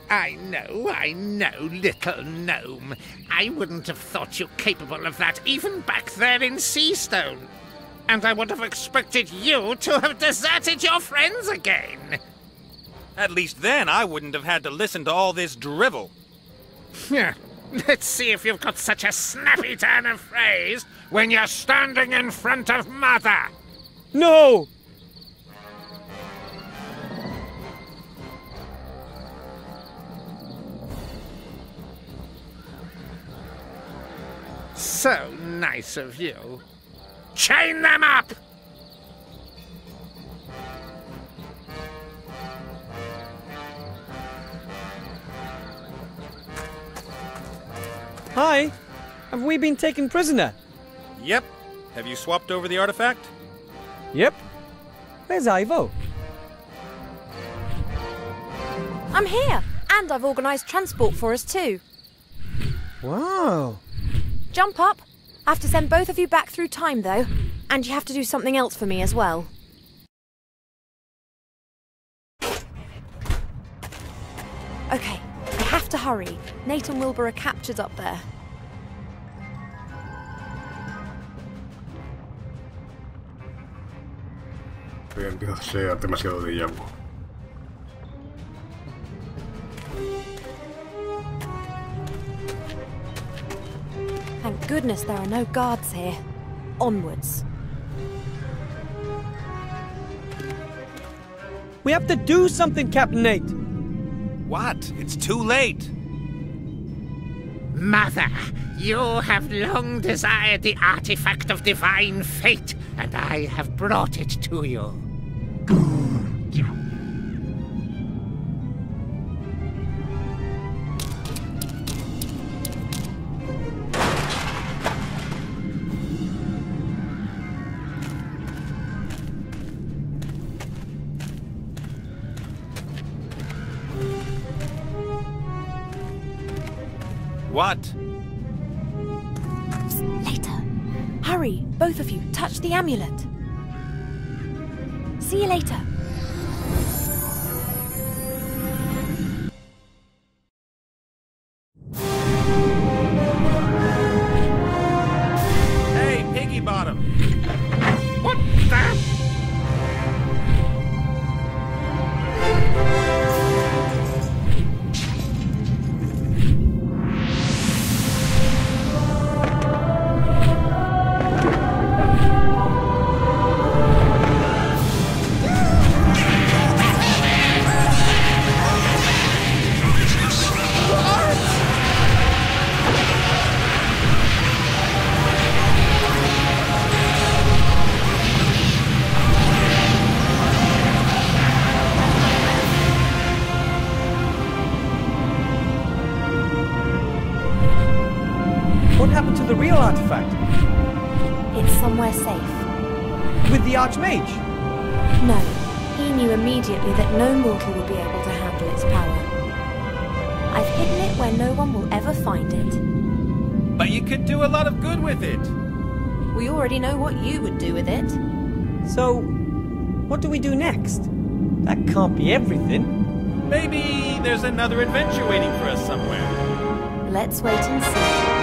H: I know, little gnome. I wouldn't have thought you capable of that even back there in Seastone. And I would have expected you to have deserted your friends again.
J: At least then I wouldn't have had to listen to all this drivel.
H: Let's see if you've got such a snappy turn of phrase when you're standing in front of Mother.
L: No!
H: So nice of you. Chain them up!
L: Hi! Have we been taken prisoner?
J: Yep. Have you swapped over the artifact?
L: Yep. Where's Ivo?
B: I'm here, and I've organised transport for us too.
L: Wow.
B: Jump up. I have to send both of you back through time, though. And you have to do something else for me as well. Okay, we have to hurry. Nate and Wilbur are captured up there.
A: Empieza a ser demasiado déjà vu.
B: Thank goodness there are no guards here. Onwards.
L: We have to do something, Captain Nate.
J: What? It's too late.
H: Mother, you have long desired the artifact of divine fate, and I have brought it to you.
J: What?
B: Later. Hurry, both of you, touch the amulet. See you later.
J: Hey, Piggy Bottom!
H: What the?
L: What happened to the real artifact?
B: it somewhere safe.
L: With the Archmage?
B: No, he knew immediately that no mortal will be able to handle its power. I've hidden it where no one will ever find it.
J: But you could do a lot of good with it.
B: We already know what you would do with it.
L: So, what do we do next? That can't be everything.
J: Maybe there's another adventure waiting for us somewhere.
B: Let's wait and see.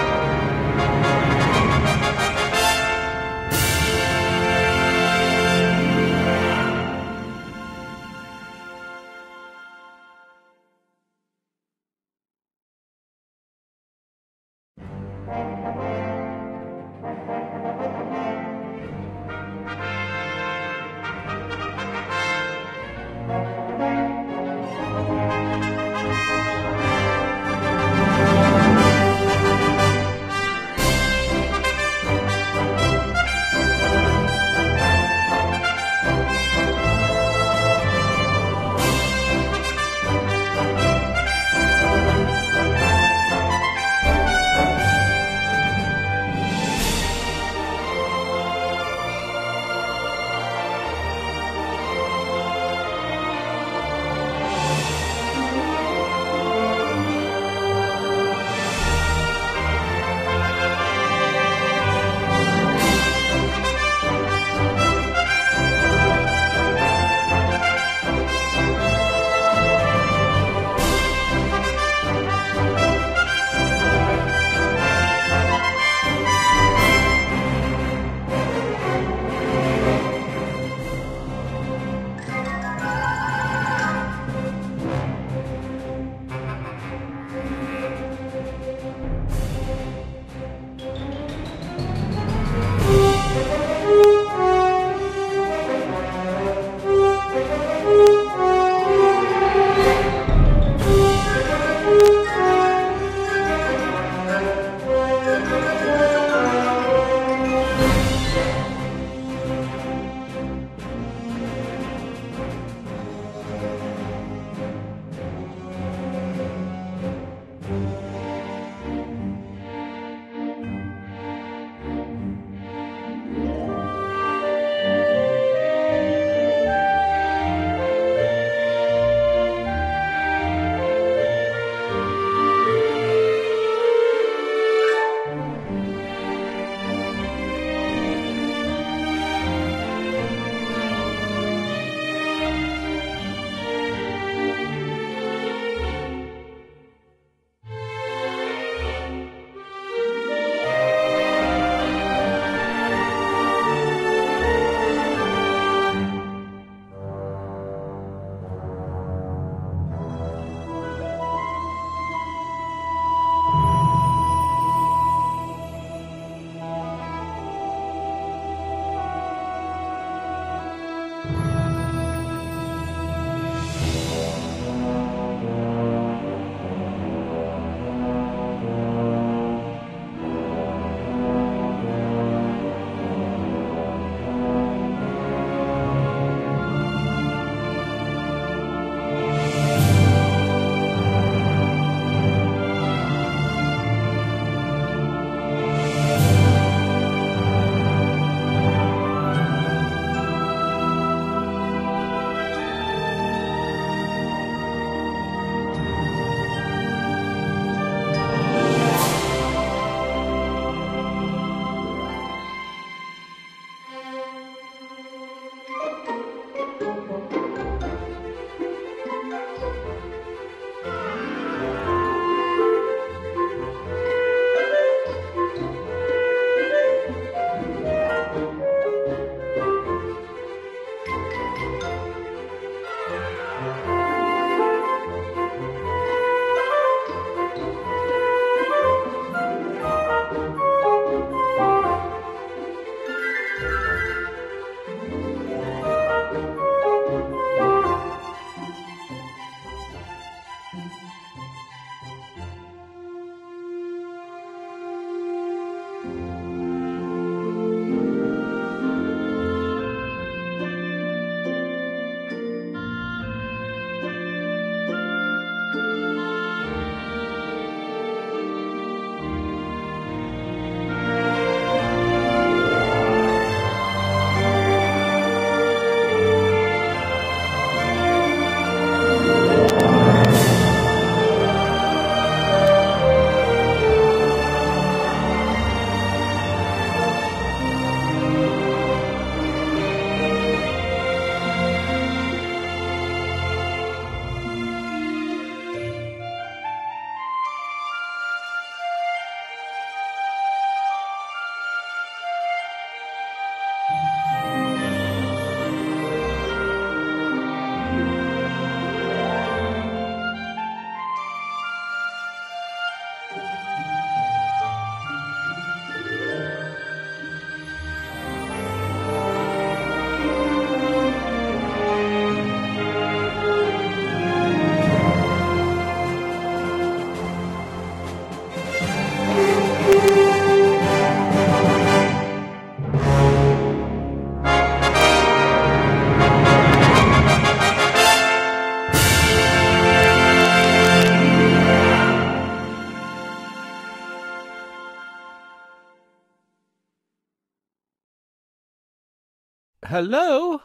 O: Hello?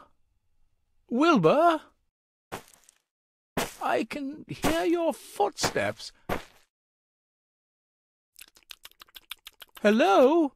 O: Wilbur? I can hear your footsteps. Hello?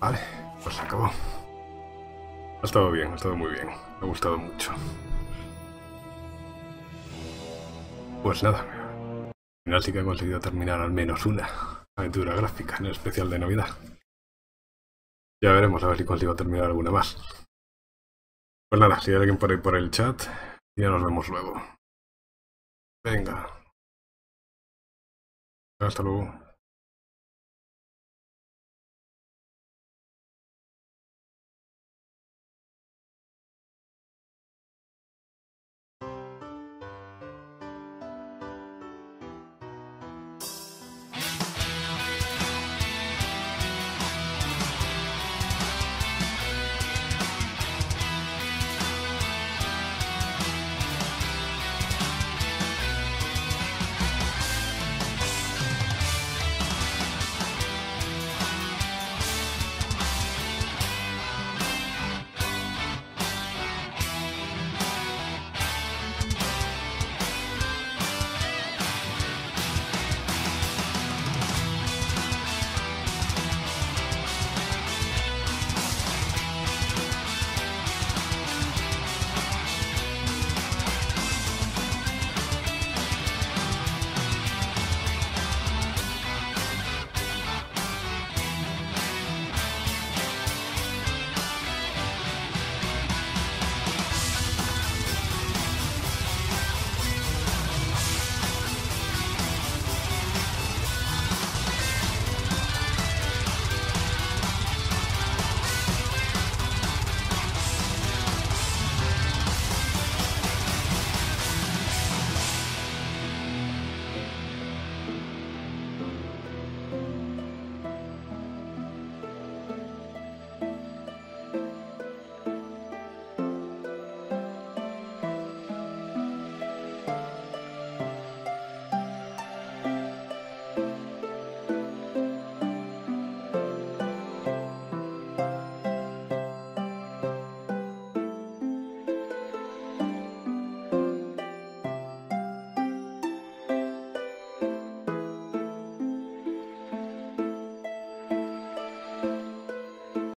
A: Vale, pues se acabó. Ha estado bien, ha estado muy bien. Me ha gustado mucho. Pues nada, al final sí que he conseguido terminar al menos una aventura gráfica en el especial de Navidad. Ya veremos a ver si consigo terminar alguna más. Pues nada, si hay alguien por ahí por el chat, ya nos vemos luego. Venga. Hasta luego.